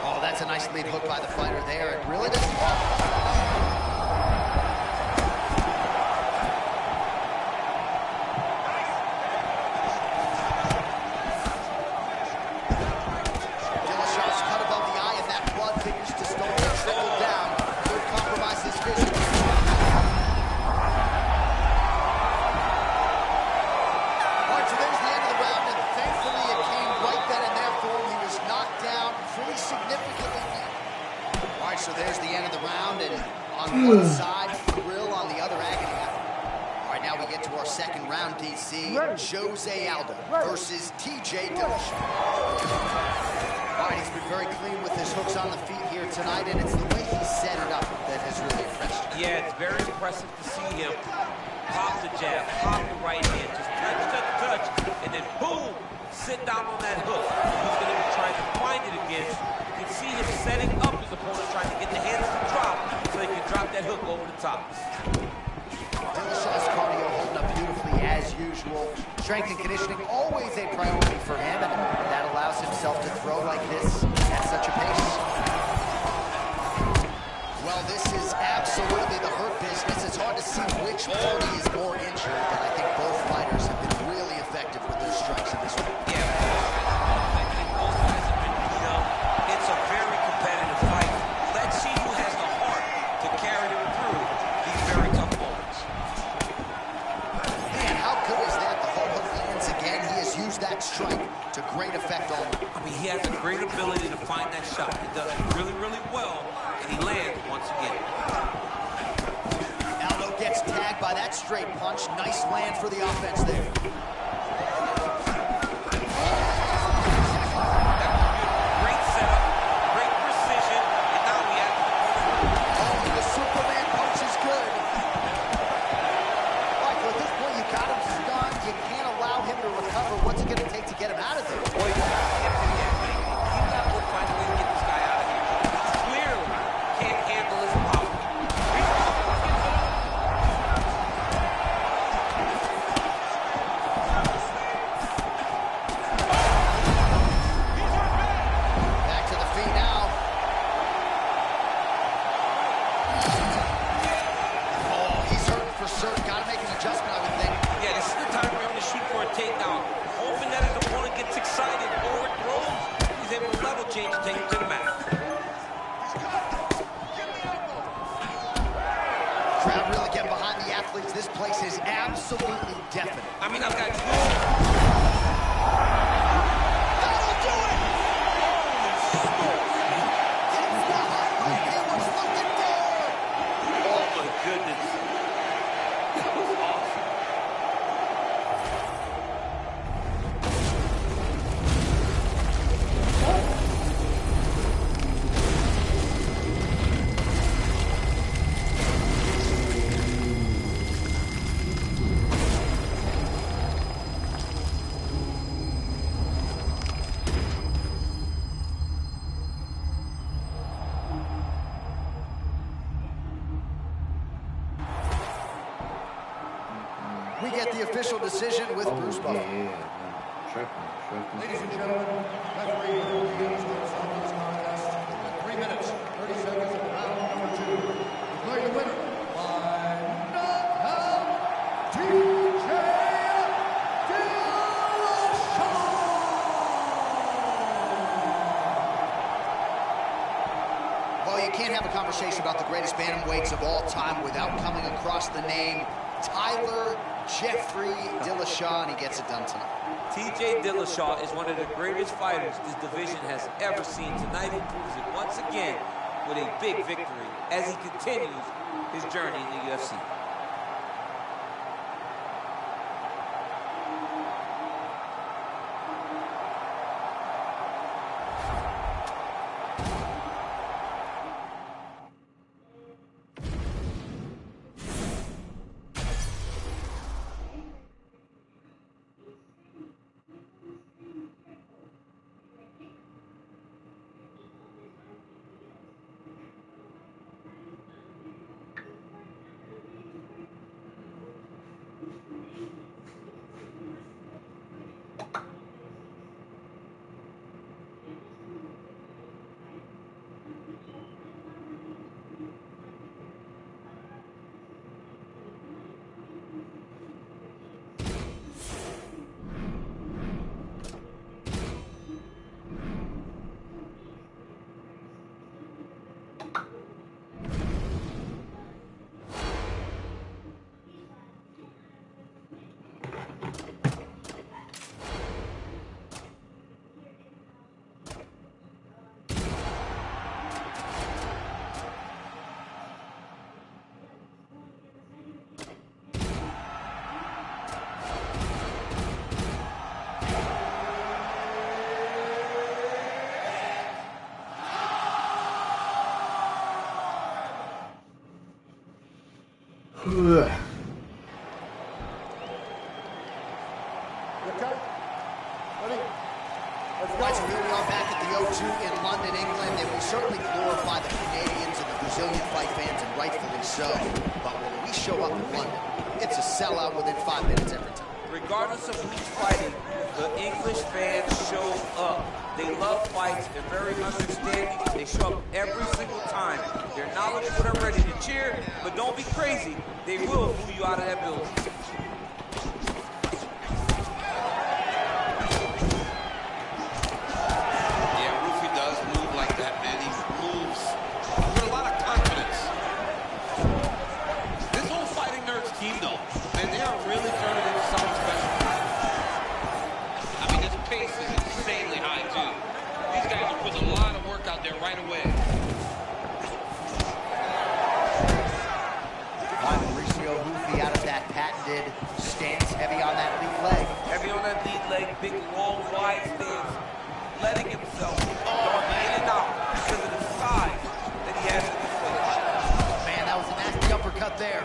Oh, that's a nice lead hook by the fighter there. It really doesn't. Dillashaw's cut above the eye, and that blood figures to start to trickle down. Could compromise his vision. All right, so there's the end of the round, and thankfully it came right then and there for him. He was knocked down pretty significantly. All right, so there's the end of the round, and on one side, thrill, on the other, agony. All right, now we get to our second round, DC. Jose Aldo versus TJ Dillashaw. All right, he's been very clean with his hooks on the feet here tonight, and it's the way he set it up that has really impressed you. Yeah, it's very impressive to see him pop the jab, pop the right hand, just touch, and then boom, sit down on that hook. He's going to be trying to find it again. You can see him setting up his opponent, trying to get the hands to drop so he can drop that hook over the top. Dillashaw's cardio holding up beautifully as usual. Strength and conditioning always a priority for him, and that allows himself to throw like this at such a pace. Well, this is absolutely the hurt business. It's hard to see which party is more injured, but I think both fighters have been really effective with their strikes in this one. Yeah, both guys have been beat up. It's a very competitive fight. Let's see who has the heart to carry them through these very tough moments. Man, how good is that? The whole hook lands again. He has used that strike to great effect on him. I mean, he has a great ability to find that shot. He does it really, really well, and he lands once again. Aldo gets tagged by that straight punch. Nice land for the offense there. Great setup, great precision, and now we have The Superman punch is good. Michael, at this point, you got him stunned. You can't allow him to recover. What's it going to take to get him out of there? Boy, you got to find a way to get this guy out of here. He clearly can't handle his power. Back to the feet now. Oh, he's hurting for certain. Got to make an adjustment, I would think. Yeah, this is the time for him to shoot for a takedown. Hoping that his opponent gets excited, overthrows, he's able to level change and take him to the mat. Crowd really getting behind the athletes. This place is absolutely deafening. I mean, I've got two. That'll do it! Gets behind like he was looking for. Oh, my goodness. That was awesome. We get the official decision with Bruce Buffer. Tripping. Ladies and gentlemen, referee Bill Hughes will start this contest at 3 minutes, 30 seconds of round number 2. Declaring the winner by knockout, TJ Dillashaw! Well, you can't have a conversation about the greatest bantamweights of all time without coming across the name Tyler Jeffrey Dillashaw, and he gets it done tonight. TJ Dillashaw is one of the greatest fighters this division has ever seen. Tonight he proves it once again with a big victory as he continues his journey in the UFC. Right, so here we are back at the O2 in London, England, and we certainly glorify the Canadians and the Brazilian fight fans, and rightfully so. But when we show up in London, it's a sellout within 5 minutes every time. Regardless of who's fighting, the English fans show up. They love fights. They're very understanding. They show up every single time. They're knowledgeable. They're ready to cheer, but don't be crazy. They will boo you out of that building. Stance heavy on that lead leg. Heavy on that lead leg, big, long, wide stance, letting himself go in and out because of the size that he has in this finish. Man, that was a nasty uppercut there.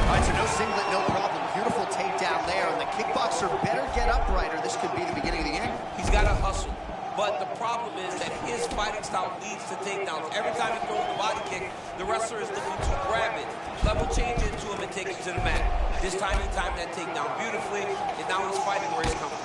All right, so no singlet, no problem. Beautiful takedown there, and the kickboxer better get upright or this could be the beginning of the end. He's got to hustle. But the problem is that his fighting style leads to takedowns. Every time he throws the body kick, the wrestler is looking to grab it, level change it to him, and take it to the mat. This time he timed that takedown beautifully, and now he's fighting where he's coming.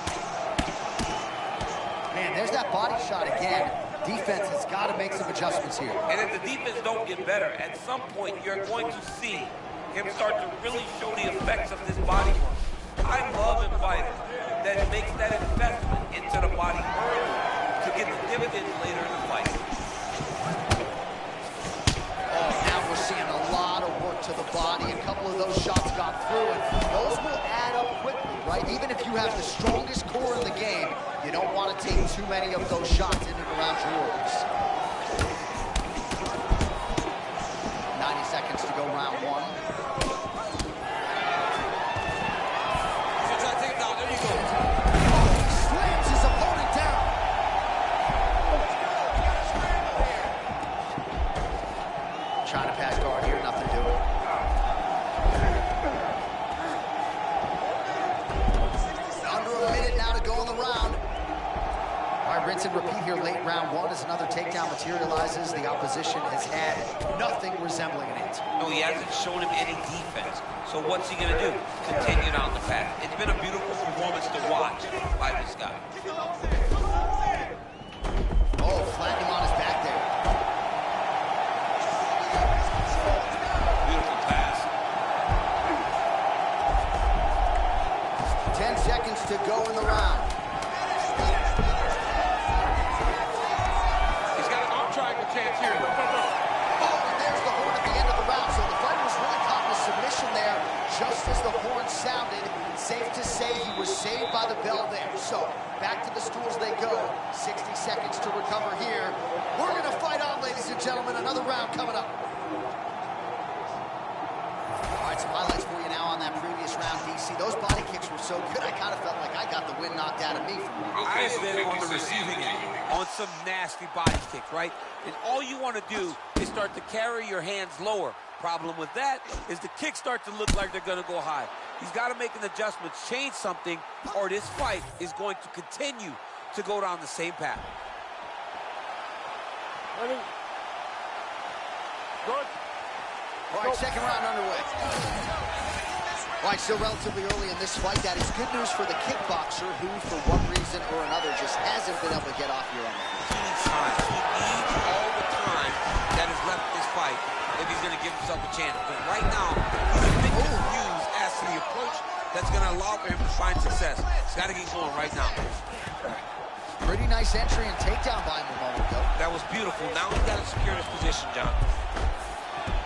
Man, there's that body shot again. Defense has got to make some adjustments here. And if the defense don't get better, at some point you're going to see him start to really show the effects of this body work. I love in fighters that makes that investment into the body early to get the dividends later in the fight. Oh, now we're seeing a lot of work to the body. A couple of those shots got through, and those will add up quickly, right? Even if you have the strongest core in the game, you don't want to take too many of those shots in and around your organs. 90 seconds to go, round one. Trying to pass guard here, nothing doing. Under a minute now to go in the round. All right, rinse and repeat here late round one as another takedown materializes. The opposition has had nothing resembling an answer. No, he hasn't shown him any defense. So what's he going to do? Continue down the path. It's been a beautiful performance to watch by this guy. Oh, flattened him on his back there. 10 seconds to go in the round. He's got an arm triangle chance here. Oh, and there's the horn at the end of the round. So the fighter was really caught in a submission there just as the horn sounded. Safe to say he was saved by the bell there. So back to the stools they go. 60 seconds to recover here. We're going to fight on, ladies and gentlemen. Another round coming up. All right, some highlights for you now on that previous round, DC. Those body kicks were so good, I kind of felt like I got the wind knocked out of me from them. I've been on the receiving end on some nasty body kicks, right? And all you want to do is start to carry your hands lower. Problem with that is the kicks start to look like they're going to go high. He's got to make an adjustment, change something, or this fight is going to continue to go down the same path. Ready? Good. All right, second round underway. All right, still relatively early in this fight. That is good news for the kickboxer who, for one reason or another, just hasn't been able to get off here on the feet. He needs time. He needs all the time that is left in this fight if he's going to give himself a chance. But right now, he's a bit confused as to the approach that's going to allow for him to find success. He's got to get going right now. Pretty nice entry and takedown by him a moment ago. That was beautiful. Now he's got to secure this position, John.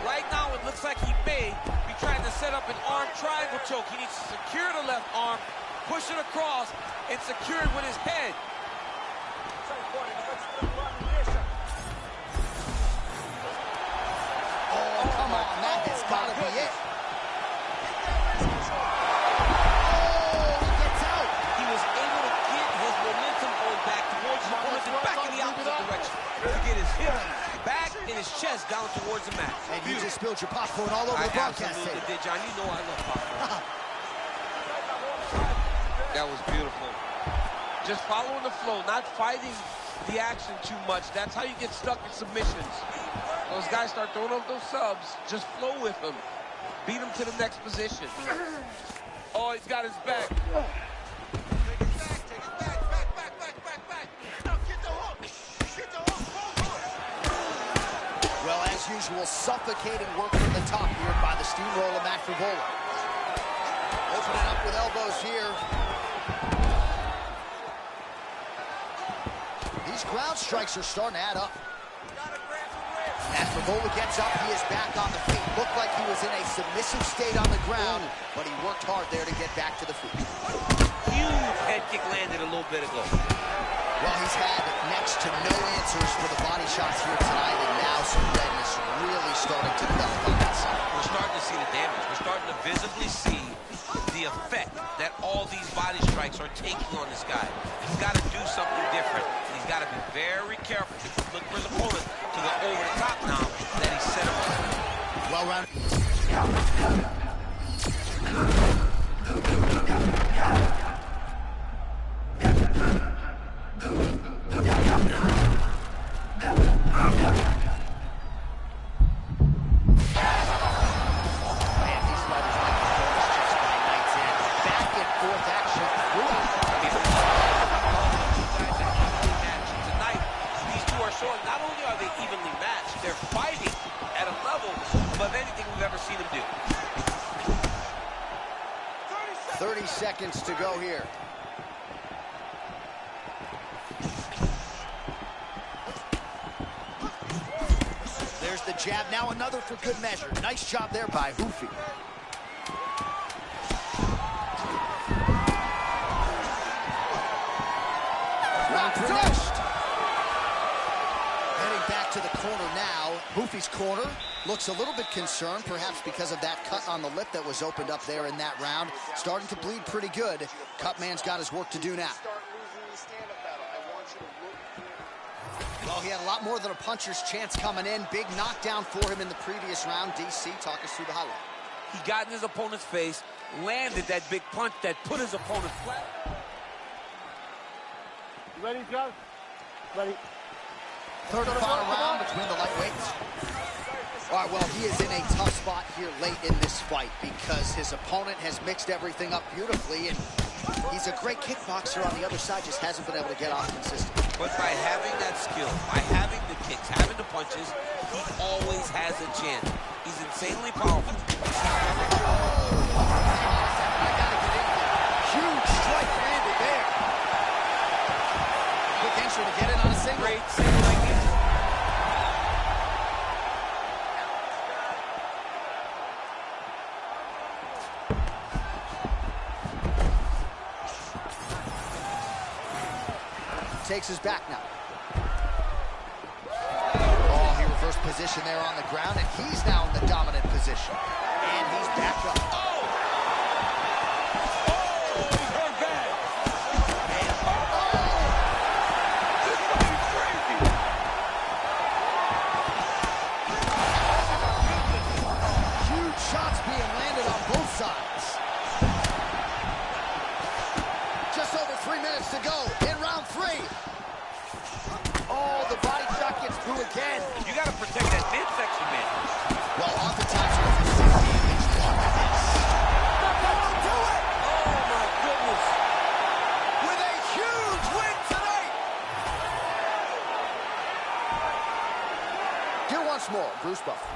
Right now, it looks like he may be trying to set up an arm triangle choke. He needs to secure the left arm, push it across, and secure it with his head. Oh, come on, that has got to be it. Oh, he gets out. He was able to get his momentum going back towards his opponent and back in the opposite direction to get his hips back and his chest down towards the mat. And you just spilled your popcorn all over the broadcast tape. Did, John. You know I love popcorn. That was beautiful. Just following the flow, not fighting the action too much. That's how you get stuck in submissions. Those guys start throwing off those subs. Just flow with them. Beat him to the next position. Oh, he's got his back. Well, as usual, suffocating work from the top here by the steamroller Mafrovola. Opening up with elbows here. These ground strikes are starting to add up. Mafrovola gets up, he is back on the feet. Looked like he was in a submissive state on the ground, but he worked hard there to get back to the feet. Huge head kick landed a little bit ago. Well, he's had next to no answers for the body shots here tonight, and now some redness really starting to develop on that side. We're starting to see the damage. We're starting to visibly see the effect that all these body strikes are taking on this guy. He's got to do something different. He's got to be very careful to look for his opponent to go over the top now that he set him up. Well rounded. Not only are they evenly matched, they're fighting at a level above anything we've ever seen them do. 30 seconds to go here. There's the jab. Now another for good measure. Nice job there by Hoofy. Round finished. Back to the corner now. Hoofy's corner looks a little bit concerned, perhaps because of that cut on the lip that was opened up there in that round. Starting to bleed pretty good. Cutman's got his work to do now. Well, he had a lot more than a puncher's chance coming in. Big knockdown for him in the previous round. DC, talk us through the highlight. He got in his opponent's face, landed that big punch that put his opponent flat. You ready, Joe? Ready. Third and final round between the lightweights. All right, well, he is in a tough spot here late in this fight because his opponent has mixed everything up beautifully, and he's a great kickboxer on the other side, just hasn't been able to get off consistently. But by having that skill, by having the kicks, having the punches, he always has a chance. He's insanely powerful. Huge strike landed there. Quick entry to get it on a single. Great single like this. Takes his back now. Oh, he reversed position there on the ground, and he's now in the dominant position. And he's back up. Oh! Oh, he hurt bad. And, This fight is crazy. huge shots being landed on both sides. Just over 3 minutes to go in round 3. Oh, the body shot gets through again. You got to protect that midsection, man. Well, oftentimes when you see damage like this. That'll do it! Oh, my goodness. With a huge win tonight! Here once more, Bruce Buffer.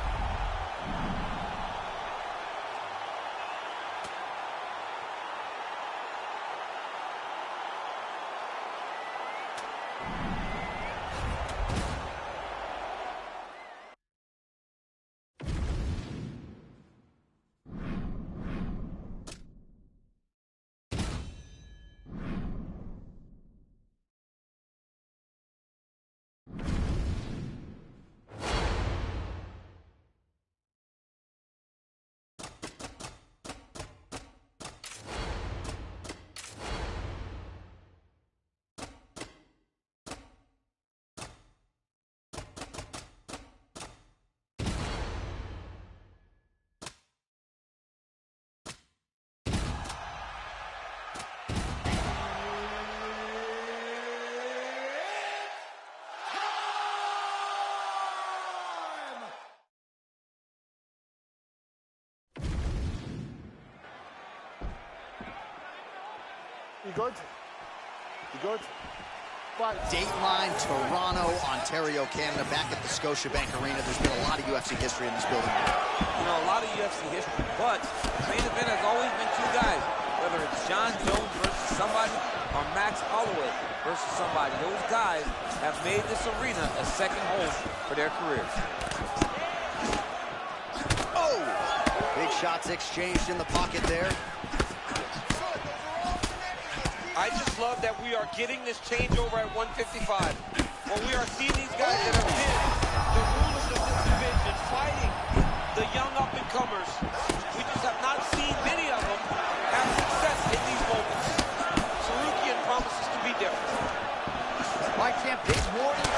You good? You good? Fight. Dateline, Toronto, Ontario, Canada, back at the Scotiabank Arena. There's been a lot of UFC history in this building. You know, a lot of UFC history, but the main event has always been two guys, whether it's John Jones versus somebody or Max Holloway versus somebody. Those guys have made this arena a second home for their careers. Oh! Big shots exchanged in the pocket there. I just love that we are getting this changeover at 155. When we are seeing these guys that have been the rulers of this division fighting the young up-and-comers. We just have not seen many of them have success in these moments. Sarukian promises to be different. My champ, big warning.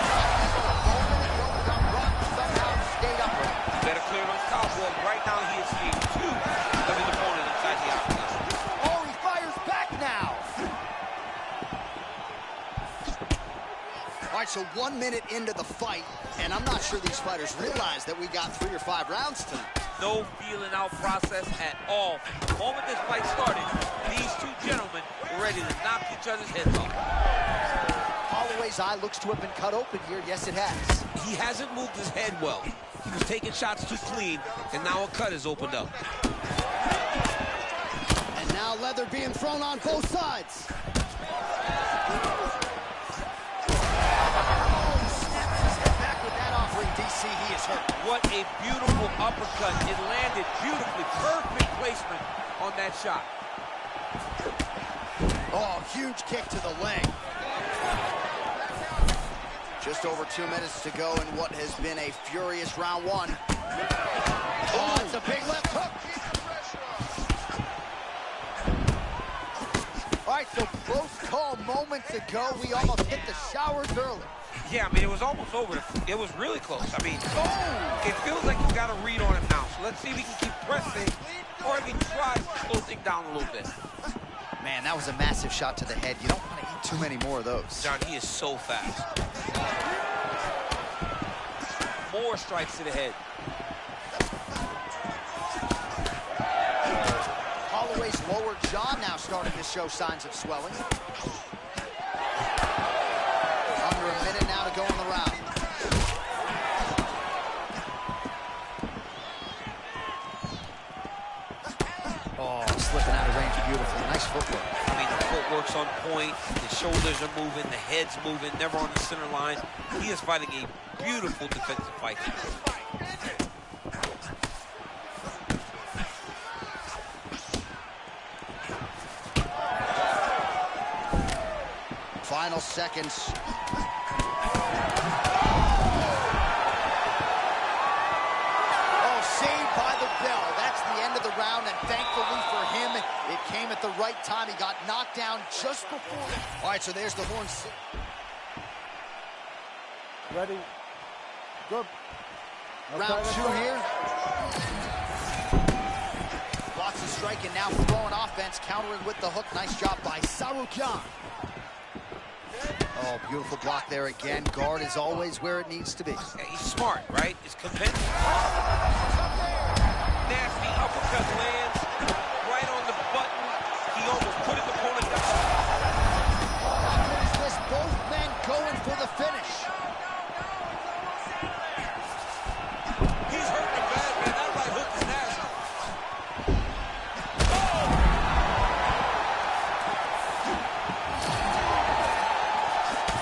Somehow stayed upright. Better clear those cowboys. Right now he is seeing two of his opponent inside the octagon. Oh, he fires back now. All right, so 1 minute into the fight, and I'm not sure these fighters realize that we got 3 or 5 rounds tonight. No feeling out process at all. The moment this fight started, these two gentlemen were ready to knock each other's heads off. Holloway's eye looks to have been cut open here. Yes, it has. He hasn't moved his head well. He was taking shots too clean, and now a cut has opened up. And now leather being thrown on both sides. DC, he is hurt. What a beautiful uppercut. It landed beautifully. Perfect placement on that shot. Oh, huge kick to the leg. Just over 2 minutes to go in what has been a furious round 1. Oh, it's a big left hook. All right, so close call moments ago. We almost hit the showers early. Yeah, I mean, it was almost over. It was really close. I mean, it feels like you got a read on him now. So let's see if he can keep pressing or if he tries to slow things down a little bit. Man, that was a massive shot to the head. You don't want to eat too many more of those. John, he is so fast. More strikes to the head. Holloway's lower jaw now starting to show signs of swelling. Under a minute now to go in the round. Oh, slipping out of range beautifully. Nice footwork. I mean, the footwork's on point. The shoulders are moving. The head's moving. Never on the center line. He is fighting a beautiful defensive fight. Final seconds. Oh, saved by the bell. That's the end of the round, and thankfully for him, it came at the right time. He got knocked down just before. All right, so there's the horn. Ready? Good. Round 2 here. Lots of striking, now throwing offense, countering with the hook. Nice job by Sarukian. Oh, beautiful block there again. Guard is always where it needs to be. Yeah, he's smart, right? It's convincing. Nasty uppercut lands right on the button. He almost put his opponent down. How good is this? Both men going for the finish. He's hurting bad, man. That right hook is nasty.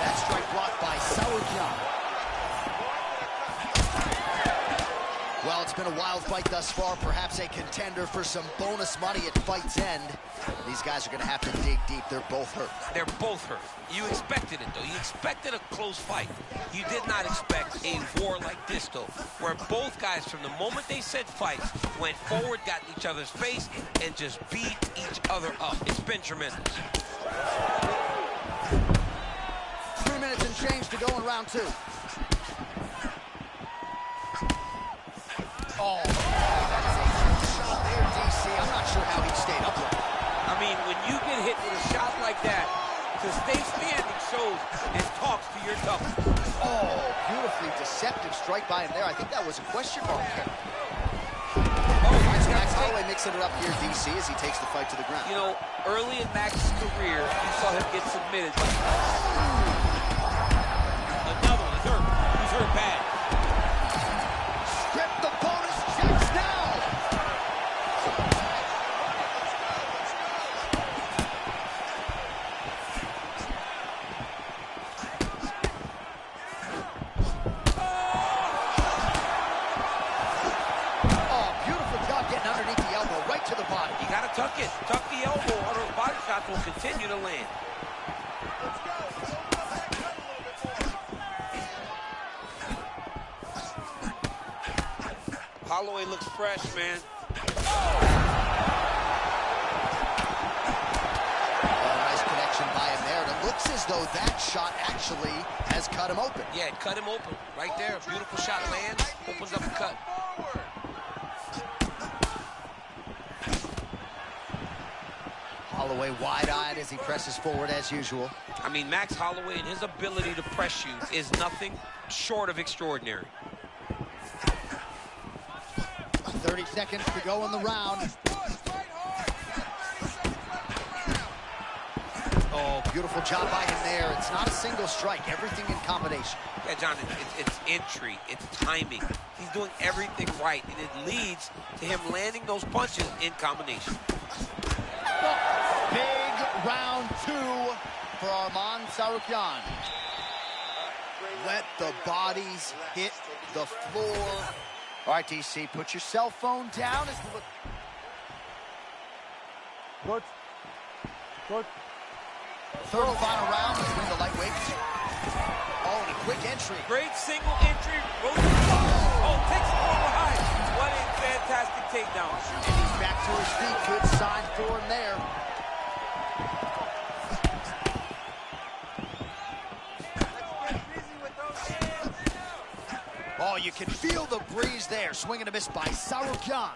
That strike blocked by Sarukian. Well, it's been a wild fight thus far, perhaps a contender for some bonus money at fight's end. These guys are going to have to dig deep. They're both hurt. They're both hurt. You expected it, though. You expected a close fight. You did not expect a war like this, though, where both guys, from the moment they said fight, went forward, got in each other's face, and just beat each other up. It's been tremendous. 3 minutes and change to go in round 2. Oh, that is a huge shot there, DC. I'm not sure how he stayed upright. I mean, when you get hit with a shot like that, to stay standing shows and talks to your toughness. Oh, beautifully deceptive strike by him there. I think that was a question mark. Oh, Max Holloway mixing it up here, DC, as he takes the fight to the ground. You know, early in Max's career, you saw him get submitted. Another one. He's hurt. He's hurt bad. Strip the bonus checks now. Oh, beautiful job getting underneath the elbow, right to the body. You got to tuck it. Tuck the elbow, or those body shots will continue to land. Holloway looks fresh, man. Nice connection by him there. It looks as though that shot actually has cut him open. Yeah, it cut him open. Right there. Beautiful shot lands. Opens up a cut. Holloway wide-eyed as he presses forward as usual. I mean, Max Holloway and his ability to press you is nothing short of extraordinary. 30 seconds to go in the round. Oh, beautiful job by him there. It's not a single strike, everything in combination. Yeah, John, it's entry, it's timing. He's doing everything right, and it leads to him landing those punches in combination. Big round 2 for Arman Tsarukyan. Let the bodies hit the floor. All right, DC, put your cell phone down as we look. Good. Good. Third and final round between the lightweights. Oh, and a quick entry. Great single entry. Oh, takes it from behind. What a fantastic takedown. And he's back to his feet. Good sign for him there. Oh, you can feel the breeze there. Swing and a miss by Tsarukyan.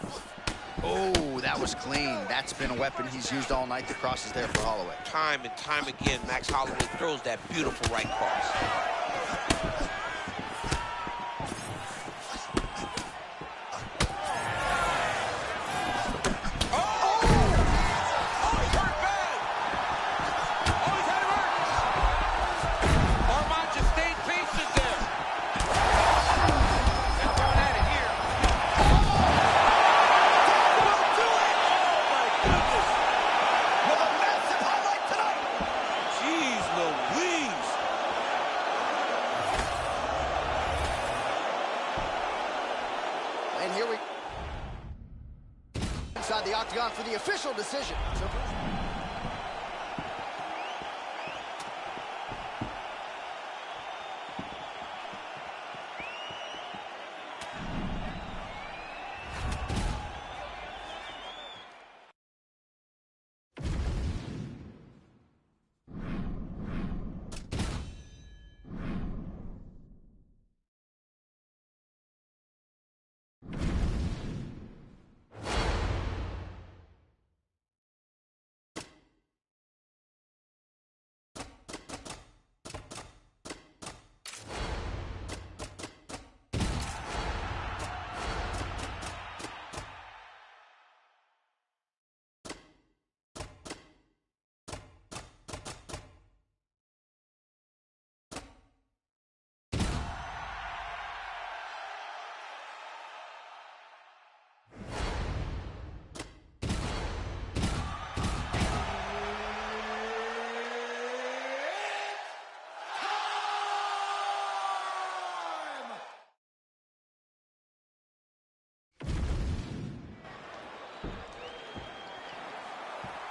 Oh, that was clean. That's been a weapon he's used all night. The cross is there for Holloway. Time and time again, Max Holloway throws that beautiful right cross. And here we inside the octagon for the official decision.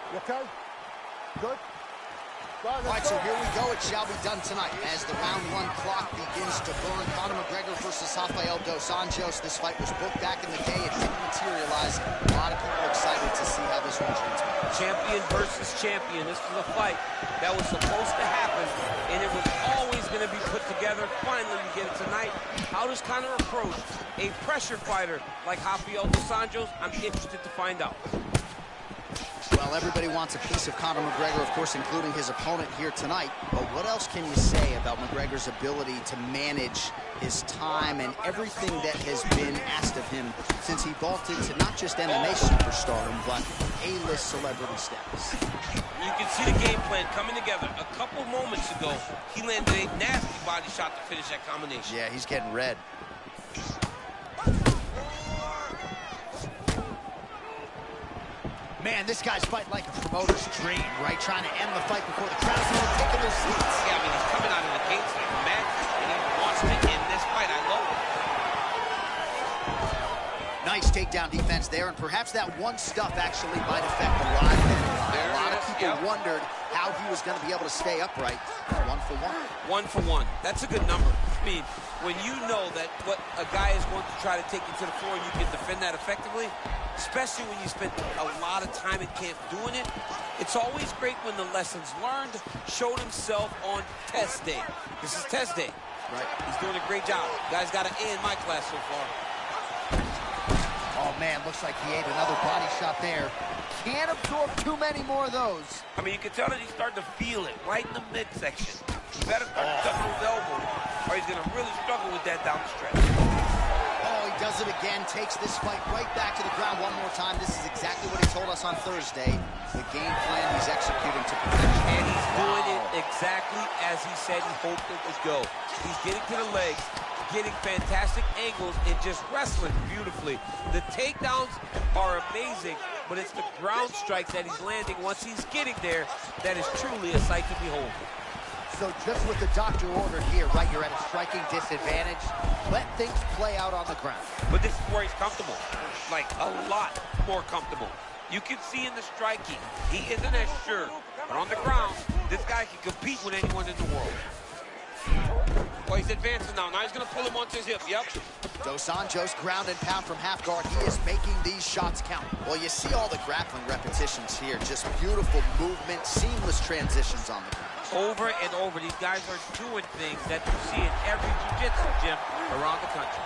You okay? Good? All right, so here we go. It shall be done tonight as the round 1 clock begins to burn. Conor McGregor versus Rafael dos Anjos. This fight was booked back in the day. It didn't materialize. A lot of people are excited to see how this one turns out. Champion versus champion. This was a fight that was supposed to happen, and it was always going to be put together. Finally, we get it tonight. How does Conor approach a pressure fighter like Rafael dos Anjos? I'm interested to find out. Well, everybody wants a piece of Conor McGregor, of course, including his opponent here tonight. But what else can you say about McGregor's ability to manage his time and everything that has been asked of him since he vaulted to not just MMA superstardom, but A-list celebrity status? You can see the game plan coming together. A couple moments ago, he landed a nasty body shot to finish that combination. Yeah, he's getting red. Man, this guy's fighting like a promoter's dream, right? Trying to end the fight before the crowd's even taking their seats. Yeah, I mean, he's coming out of the gates like mad, and he wants to end this fight. I love it. Nice takedown defense there, and perhaps that one stuff actually might affect the live betting line. A lot of people wondered how he was going to be able to stay upright. 1 for 1. 1 for 1. That's a good number. I mean, when you know that what a guy is going to try to take you to the floor and you can defend that effectively, especially when you spend a lot of time in camp doing it, it's always great when the lessons learned showed himself on test day. This is test day. Right. He's doing a great job. Guy's got an A in my class so far. Oh, man, looks like he ate another body shot there. Can't absorb too many more of those. I mean, you can tell that he's starting to feel it right in the midsection. He better start tucking those elbows, or he's going to really struggle with that down the stretch. Oh, he does it again, takes this fight right back to the ground one more time. This is exactly what he told us on Thursday. The game plan he's executing to perfection. And he's doing it exactly as he said he hoped it would go. He's getting to the legs, getting fantastic angles, and just wrestling beautifully. The takedowns are amazing, but it's the ground strikes that he's landing once he's getting there that is truly a sight to behold. So just with the doctor order here, right, you're at a striking disadvantage. Let things play out on the ground. But this is where he's comfortable, like a lot more comfortable. You can see in the striking, he isn't as sure, but on the ground, this guy can compete with anyone in the world. Well, he's advancing now. Now he's going to pull him onto his hip. Yep. Dos Anjos ground and pound from half guard. He is making these shots count. Well, you see all the grappling repetitions here. Just beautiful movement, seamless transitions on the ground. Over and over, these guys are doing things that you see in every jiu-jitsu gym around the country.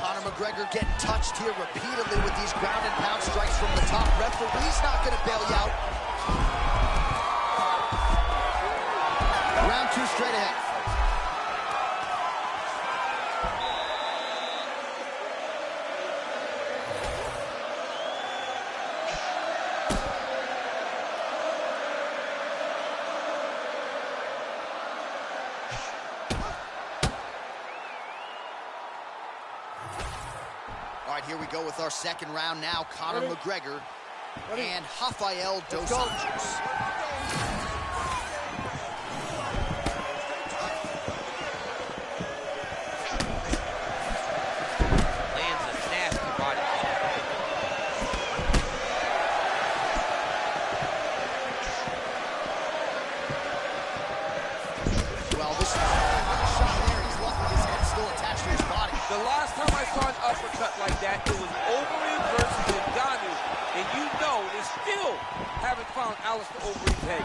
Conor McGregor getting touched here repeatedly with these ground and pound strikes from the top. Referee's not going to bail you out. Round 2 straight ahead. All right, here we go with our second round now. Conor McGregor and Rafael Dos Anjos. The last time I saw an uppercut like that, it was Overeem versus Ngannou, and you know they still haven't found Alistair Overeem's head.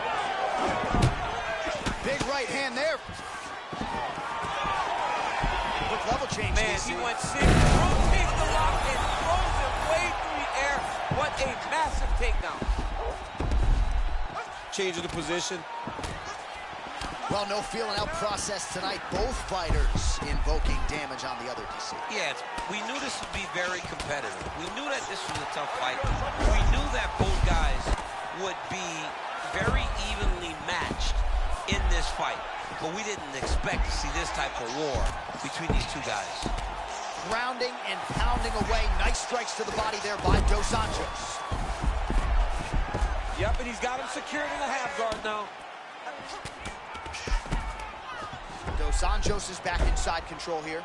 Big right hand there. Quick level change. Man, he went 6, rotates the lock, and throws it way through the air. What a massive takedown. Changing the position. Well, no feeling out process tonight. Both fighters invoking damage on the other DC. Yeah, we knew this would be very competitive. We knew that this was a tough fight. We knew that both guys would be very evenly matched in this fight. But we didn't expect to see this type of war between these two guys. Grounding and pounding away. Nice strikes to the body there by Dos Anjos. Yep, and he's got him secured in the half guard now. Dos Anjos is back inside control here.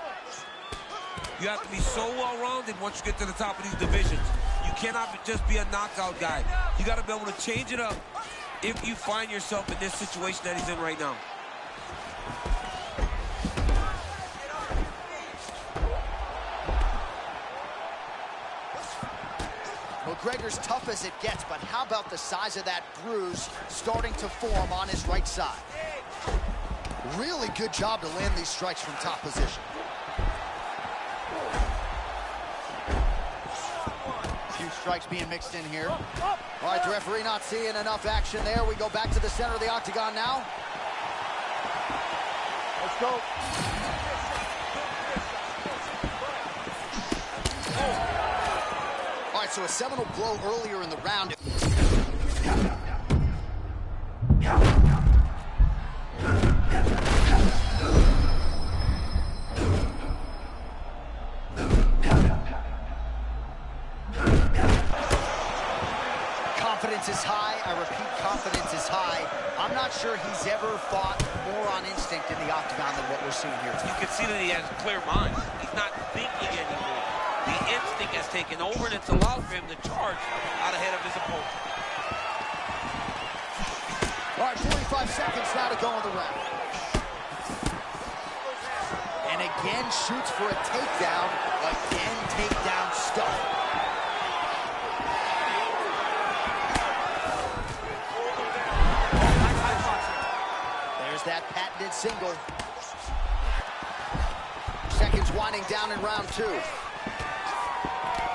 You have to be so well-rounded once you get to the top of these divisions. You cannot just be a knockout guy. You got to be able to change it up if you find yourself in this situation that he's in right now. McGregor's tough as it gets, but how about the size of that bruise starting to form on his right side? Really good job to land these strikes from top position. strikes being mixed in here. All right, the referee not seeing enough action there. We go back to the center of the octagon now. Let's go. All right, so a seminal blow earlier in the round. Confidence is high. I repeat, confidence is high. I'm not sure he's ever fought more on instinct in the octagon than what we're seeing here. You can see that he has a clear mind. He's not thinking anymore. The instinct has taken over, and it's allowed for him to charge out ahead of his opponent. All right, 45 seconds now to go in the round. And again, shoots for a takedown. Again, takedown stuff. There's that patented single. Seconds winding down in round two.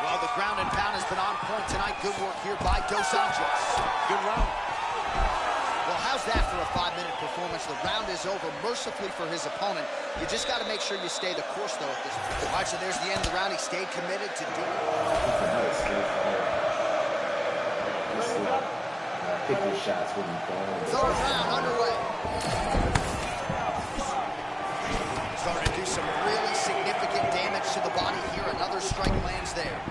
Well, the ground and pound has been on point tonight. Good work here by Dos Anjos. Good round. Well, how's that for a 5-minute performance? The round is over mercifully for his opponent. You just got to make sure you stay the course, though, at this point. All right, so there's the end of the round. He stayed committed to do it. 50 shots with him going. Third round underway. Starting to do some really significant damage to the body here. Another strike lands there.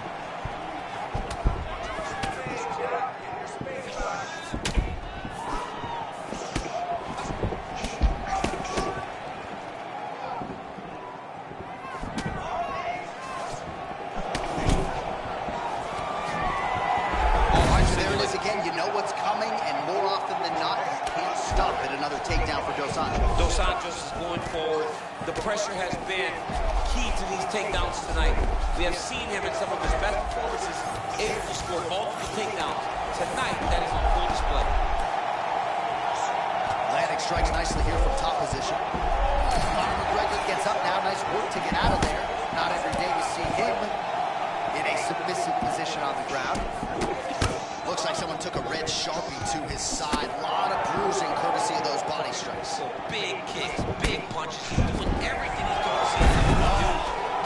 Dos Anjos is going forward. The pressure has been key to these takedowns tonight. We have seen him in some of his best performances able to score multiple takedowns. Tonight, that is on full display. Landing strikes nicely here from top position. Conor McGregor gets up now. Nice work to get out of there. Not every day you see him in a submissive position on the ground. Looks like someone took a red Sharpie to his side. A lot of bruising courtesy of those body strikes. So big kicks, big punches. He's doing everything he's going to see him do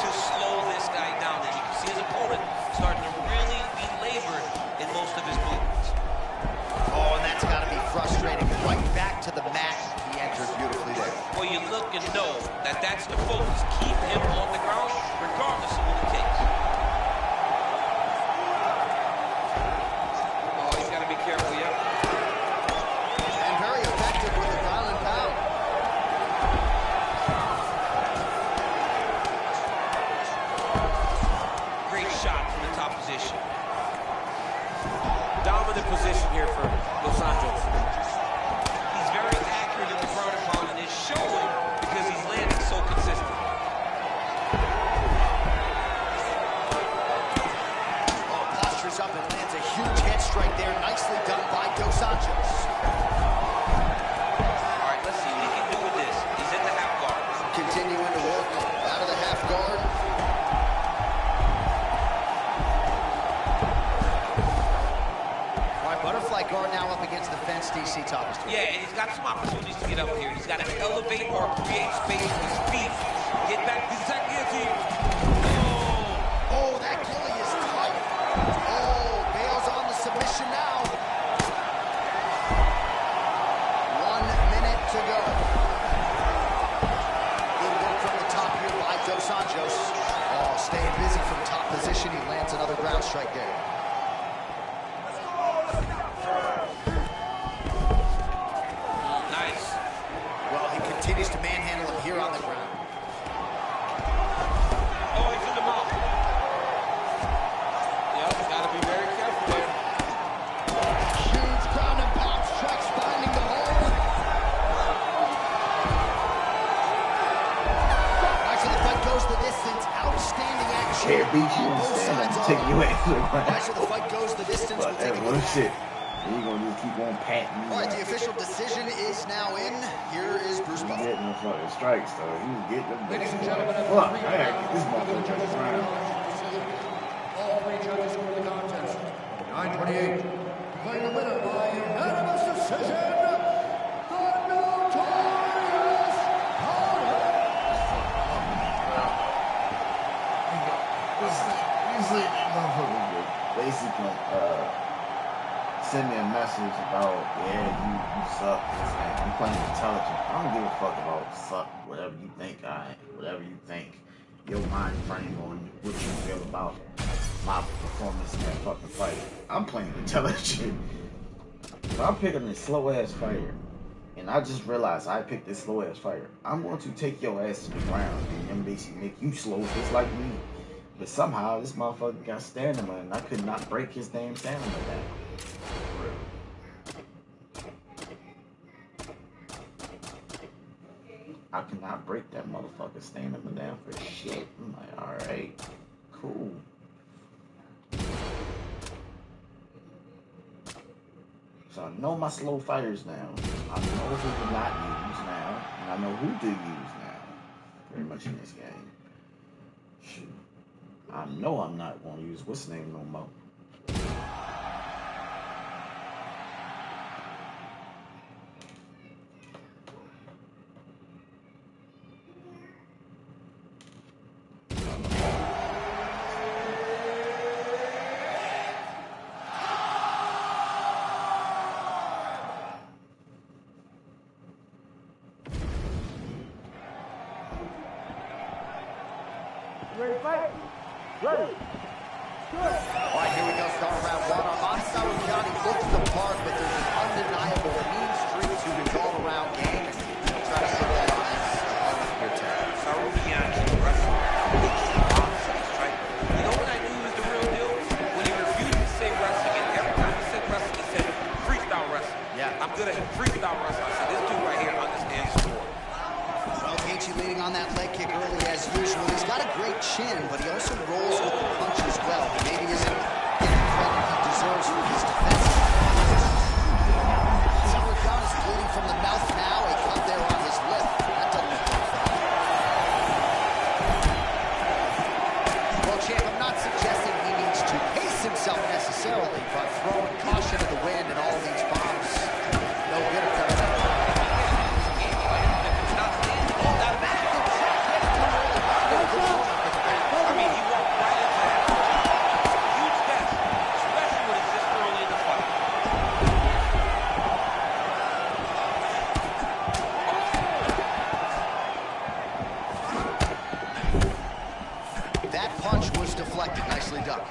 to slow this guy down. And you can see his opponent starting to really be labored in most of his movements. Oh, and that's got to be frustrating. Right back to the mat. He entered beautifully there. Well, you look and know that that's the focus. Keep him on the ground regardless of what it takes. Careful, yeah. And very effective with the ground and pound. Great shot from the top position. Dominant position here for Dos Anjos. He's very accurate in the ground and pound, and it's showing because he's landing so consistent. Oh, postures up and lands a huge head strike there. Nicely done by Dos Anjos. All right, let's see what he can do with this. He's in the half guard. Continuing to work out of the half guard. All right, butterfly guard now up against the fence, DC Thomas. Yeah, and he's got some opportunities to get up here. He's got to elevate or create space with his feet. Get back to the second guillotine. Oh, that gilly is tight. Oh, Bale's on the submission now. 1 minute to go. Good work from the top here by Dos Anjos. Oh, staying busy from top position. He lands another ground strike there. Nice. Well, he continues to manhandle him here on the ground. Oh, he's in the mouth. Yep, gotta be very careful there. Huge ground and pound strikes finding the hole. Actually, the fight goes the distance. Outstanding action. Can't beat you in stand up. Take you away from the ground. Actually, the fight goes the distance. We'll take a What look. shit. You're gonna just keep on patting. All right, the official decision is now in. Here is Bruce He's Buffer. getting the fucking strikes, though. He was getting them. Ladies and gentlemen, Fuck, I gotta get this motherfucker to the ground. all three judges score the contest. Fight 28. Declaring the winner by unanimous decision, the notorious Usually, motherfuckers would basically send me a message about, yeah, you suck, this man. You playing intelligent. I don't give a fuck about suck, whatever you think whatever you think. Your mind frame on what you feel about my performance in that fucking fight. I'm playing intelligent. If I'm picking this slow ass fighter, and I just realized I picked this slow ass fighter, I'm going to take your ass to the ground and then basically make you slow just like me. But somehow this motherfucker got stamina and I could not break his damn stamina down. I cannot break that motherfucker's stamina down for shit. I'm like, alright, cool. So I know my slow fighters now. I know who to not use now. And I know who to use now. Pretty much in this game. Shoot. I know I'm not going to use what's name no more. Ready to fight? Ready. All right, here we go. Start round one. Armand Sarukiani looks the part, but there's an undeniable mean streak to his all-around game. He'll try to put it on his opponent here today. Sarukiani is wrestling. You know what I knew was the real deal? When he refused to say wrestling, and every time he said wrestling, he said freestyle wrestling. Yeah. I'm good at freestyle wrestling. I said, this dude right here understands sport. Well, Gaethje leading on that leg kick early as usual. He's got a great chin, but he also rolls with the punch as well. Maybe isn't getting the credit he deserves for his defense. Sarukiani is bleeding from the mouth now. A cut there on his lip. That doesn't look good for him. Well, champ, I'm not suggesting he needs to pace himself necessarily, but throwing caution to the wind and all these bombs, no good if they're I mean, he walked right into that. Huge test, especially when it's this early in the fight. That punch was deflected. Nicely done.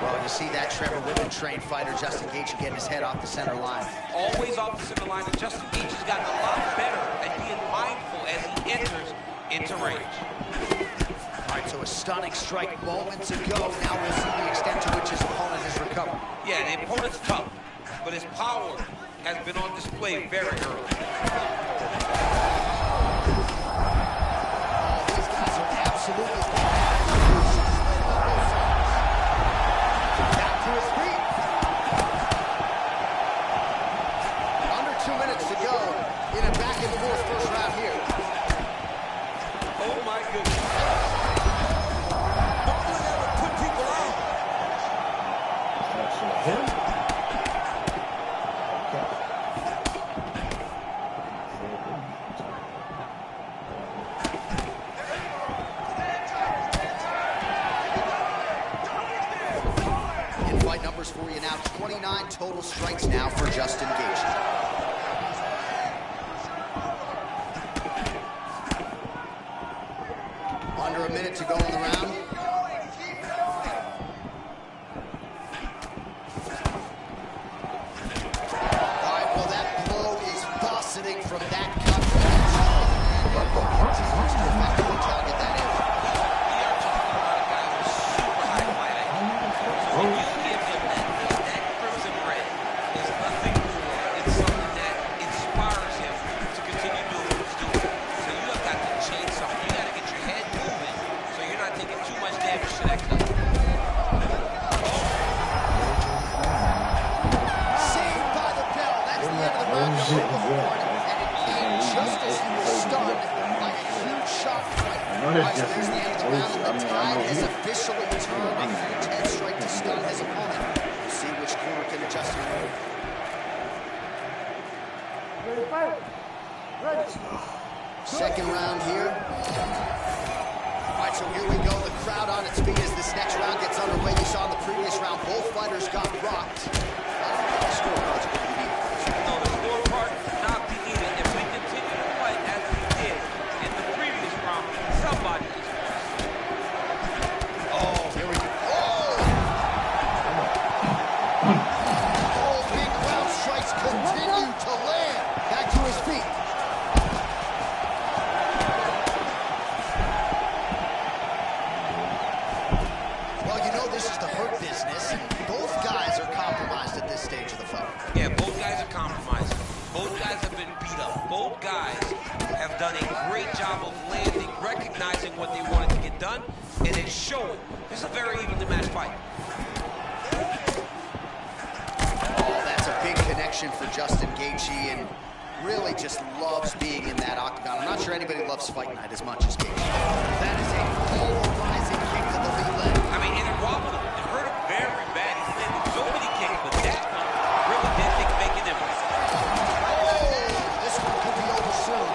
Well, you see that Trevor Whitman-trained fighter, Justin Gaethje, getting his head off the center line. Always off the center line, and Justin Gaethje's gotten a lot better at being mindful as he enters into range. All right, so a stunning strike moments ago. Now we'll see the extent to which his opponent has recovered. Yeah, the opponent's tough, but his power has been on display very early. Oh, these guys are absolutely back to his feet. Under 2 minutes to go in a back-and-forth first round here. Oh my goodness. Don't ever put people out. Him? In fight numbers for you now, 29 total strikes now for Justin Gaethje. Under a minute to go in the round. All right, well, that blow is buffeting from that cut. Continues to effectively target that area. We are talking about a guy with super high fight IQ. So if you give him that crimson red, there's nothing more. It's something that inspires him to continue doing what he's doing. So you have got to change something. You got to get your head moving so you're not taking too much damage. All right, so there's the end of the round, and the tide has him. officially turned. A huge head strike to stun his opponent. We'll see which corner can adjust him. Ready, fight. Ready. Second round here. All right, so here we go. The crowd on its feet as this next round gets underway. You saw in the previous round, both fighters got rocked. The scorecards are going to be needed. No, the scorecard not be needed. If we continue to fight as we did in the previous round, somebody is lost. Oh, here we go. Oh, big ground strikes continue to land. Back to his feet. Well, you know this is the hurt business, and both guys are compromised at this stage of the fight. Yeah, both guys are compromised. Both guys have been beat up. Both guys have done a great job of landing, recognizing what they wanted to get done, and it's showing. This is a very evenly matched fight. Oh, that's a big connection for Justin Gaethje, and really just loves being in that octagon. I'm not sure anybody loves Fight Night as much as Gaethje. That is a polarizing kick to the lead leg. I mean, and it wobbled him. It hurt him very bad. He's landed so many kicks, but that one really didn't make an impact. Oh, this one could be over soon.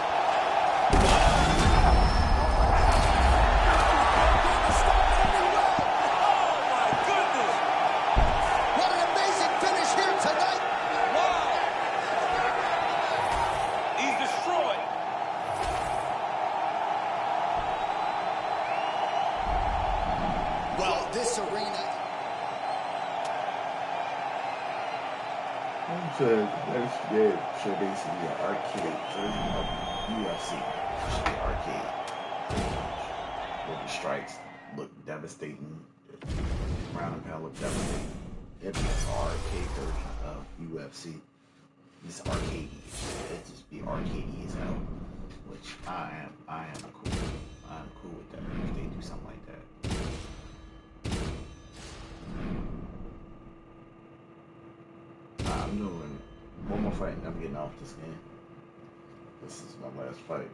Oh, my goodness. What an amazing finish here tonight. Wow. He's destroyed. Well, this arena... Should basically an arcade version of UFC. Should be arcade. Where the strikes look devastating. The ground and pound look devastating. It'd be an arcade version of UFC. It's arcadey. It'd just be arcadey as hell. Which I am cool. I'm cool with that if they do something like that. I'm doing one more fight and I'm getting off this game. This is my last fight.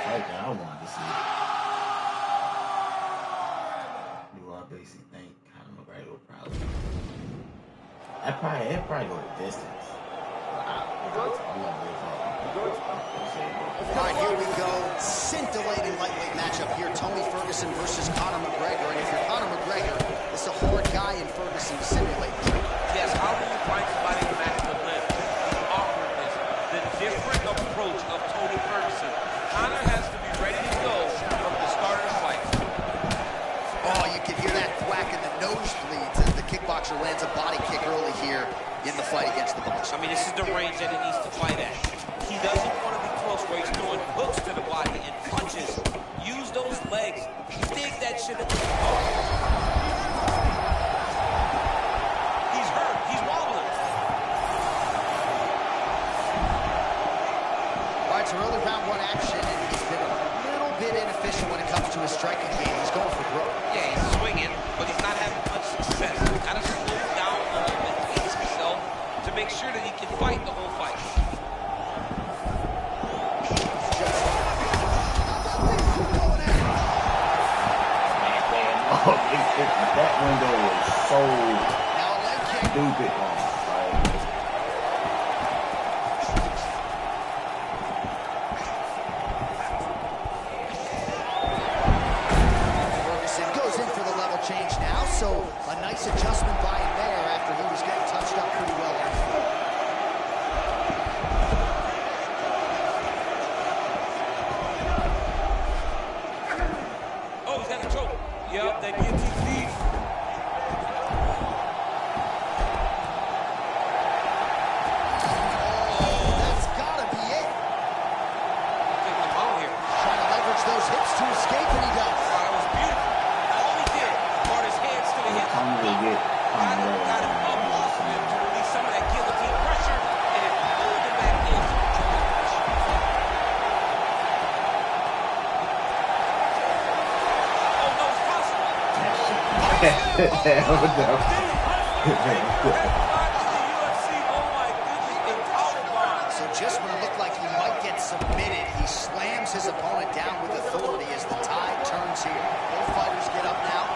Fight that I wanted to see. Basically think Conor McGregor will probably go the distance. I love this. All right, here we go. Scintillating lightweight matchup here. Tony Ferguson versus Conor McGregor. And if you're Conor McGregor, it's a hard guy in Ferguson to simulate. Yes, how do you find somebody to match the lift? The awkwardness, the different approach of Tony Ferguson. Conor has to be ready to go from the start of the fight. Oh, you can hear that thwack in the nosebleeds as the kickboxer lands a body kick early here in the fight against the boxer. I mean, this is the range that he needs to fight at. He doesn't want to be close where he's throwing hooks to the body and punches. Use those legs. Dig that shit at the He's hurt. He's wobbling. All right, so early round one action, and he's been a little bit inefficient when it comes to his striking game. He's going for broke. Yeah, he's swinging, but he's not having much success. He's got to slow down a little bit, pace himself to make sure that he can fight the whole fight. That window was so stupid. Ferguson goes in for the level change now, so a nice adjustment by him there after he was getting touched up pretty well. Oh, he's got a choke. Yup, that guillotine knee. So just when it looked like he might get submitted, he slams his opponent down with authority as the tide turns here. Both fighters get up now.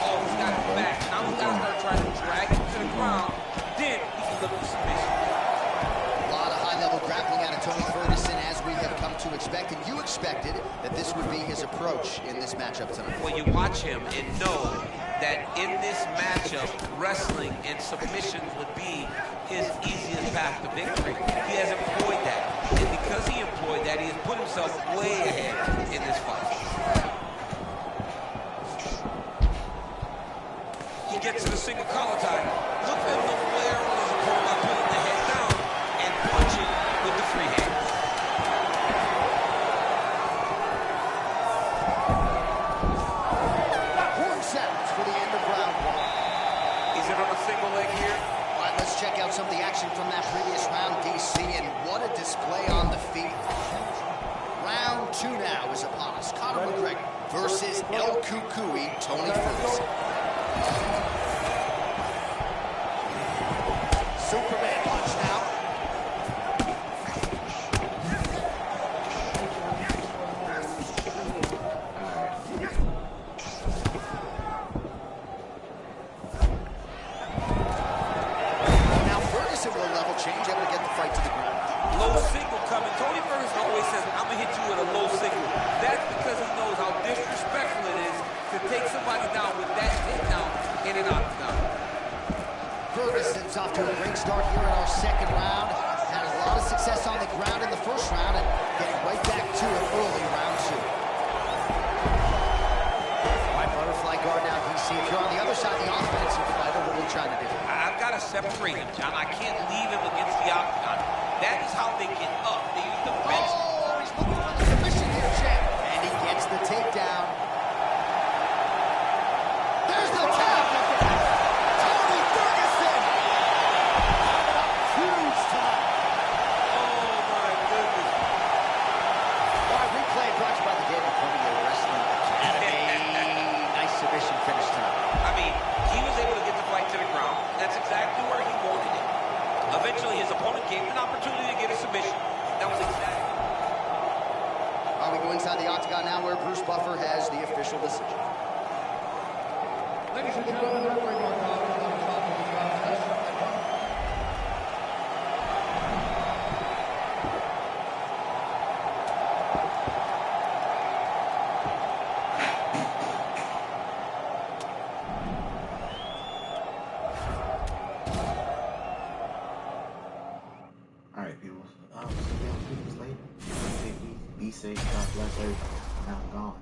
Oh, he's got it back. Now he's got to start trying to drag him to the ground. Then he can look for submission. A lot of high-level grappling out of Tony Ferguson, as we have come to expect, and you expected that this would be his approach in this matchup tonight. Well, you watch him and know that in this matchup, wrestling and submissions would be his easiest path to victory. He has employed that. And because he employed that, he has put himself way ahead in this fight. He gets to the single collar tie. Look at the flare on his opponent by putting the head down and punching with the free hand. Horn sounds for the end of round one. Is it on a single leg here? All right, let's check out some of the action from that previous round, DC, and what a display on the feet. Round two now is upon us. Conor McGregor versus El Cucuy, Tony Ferguson. Superman punch now. Now Ferguson will level change, able to get the fight to the ground. Low single coming. Tony Ferguson always says, I'm going to hit you with a low single. That's because he knows how disrespectful it is to take somebody down with that takedown in an octagon. Ferguson's off to a great start here in our second round. Had a lot of success on the ground in the first round and getting right back to it early round two. Right butterfly guard now, DC. If you're on the other side, the offensive fighter, what are you trying to do? I've got to separate him, John. I can't leave him against the octagon. That is how they get up. They use the bench. Oh, he's looking for the submission here, champ. And he gets the takedown. There's the tap. Tony Ferguson. Huge time. Oh, my goodness. All right, replay brought to you by the David Columbia Wrestling Academy. Nice submission finish tonight. I mean, he was able to get the fight to the ground. That's exactly where he wanted it. Eventually, his opponent gave him an opportunity to get a submission. That was exactly. All right, we go inside the octagon now where Bruce Buffer has the official decision. Ladies and gentlemen, the referee marked out on the top of the contest. All right, people. See y'all later. Be safe. God bless everybody. Now I'm gone.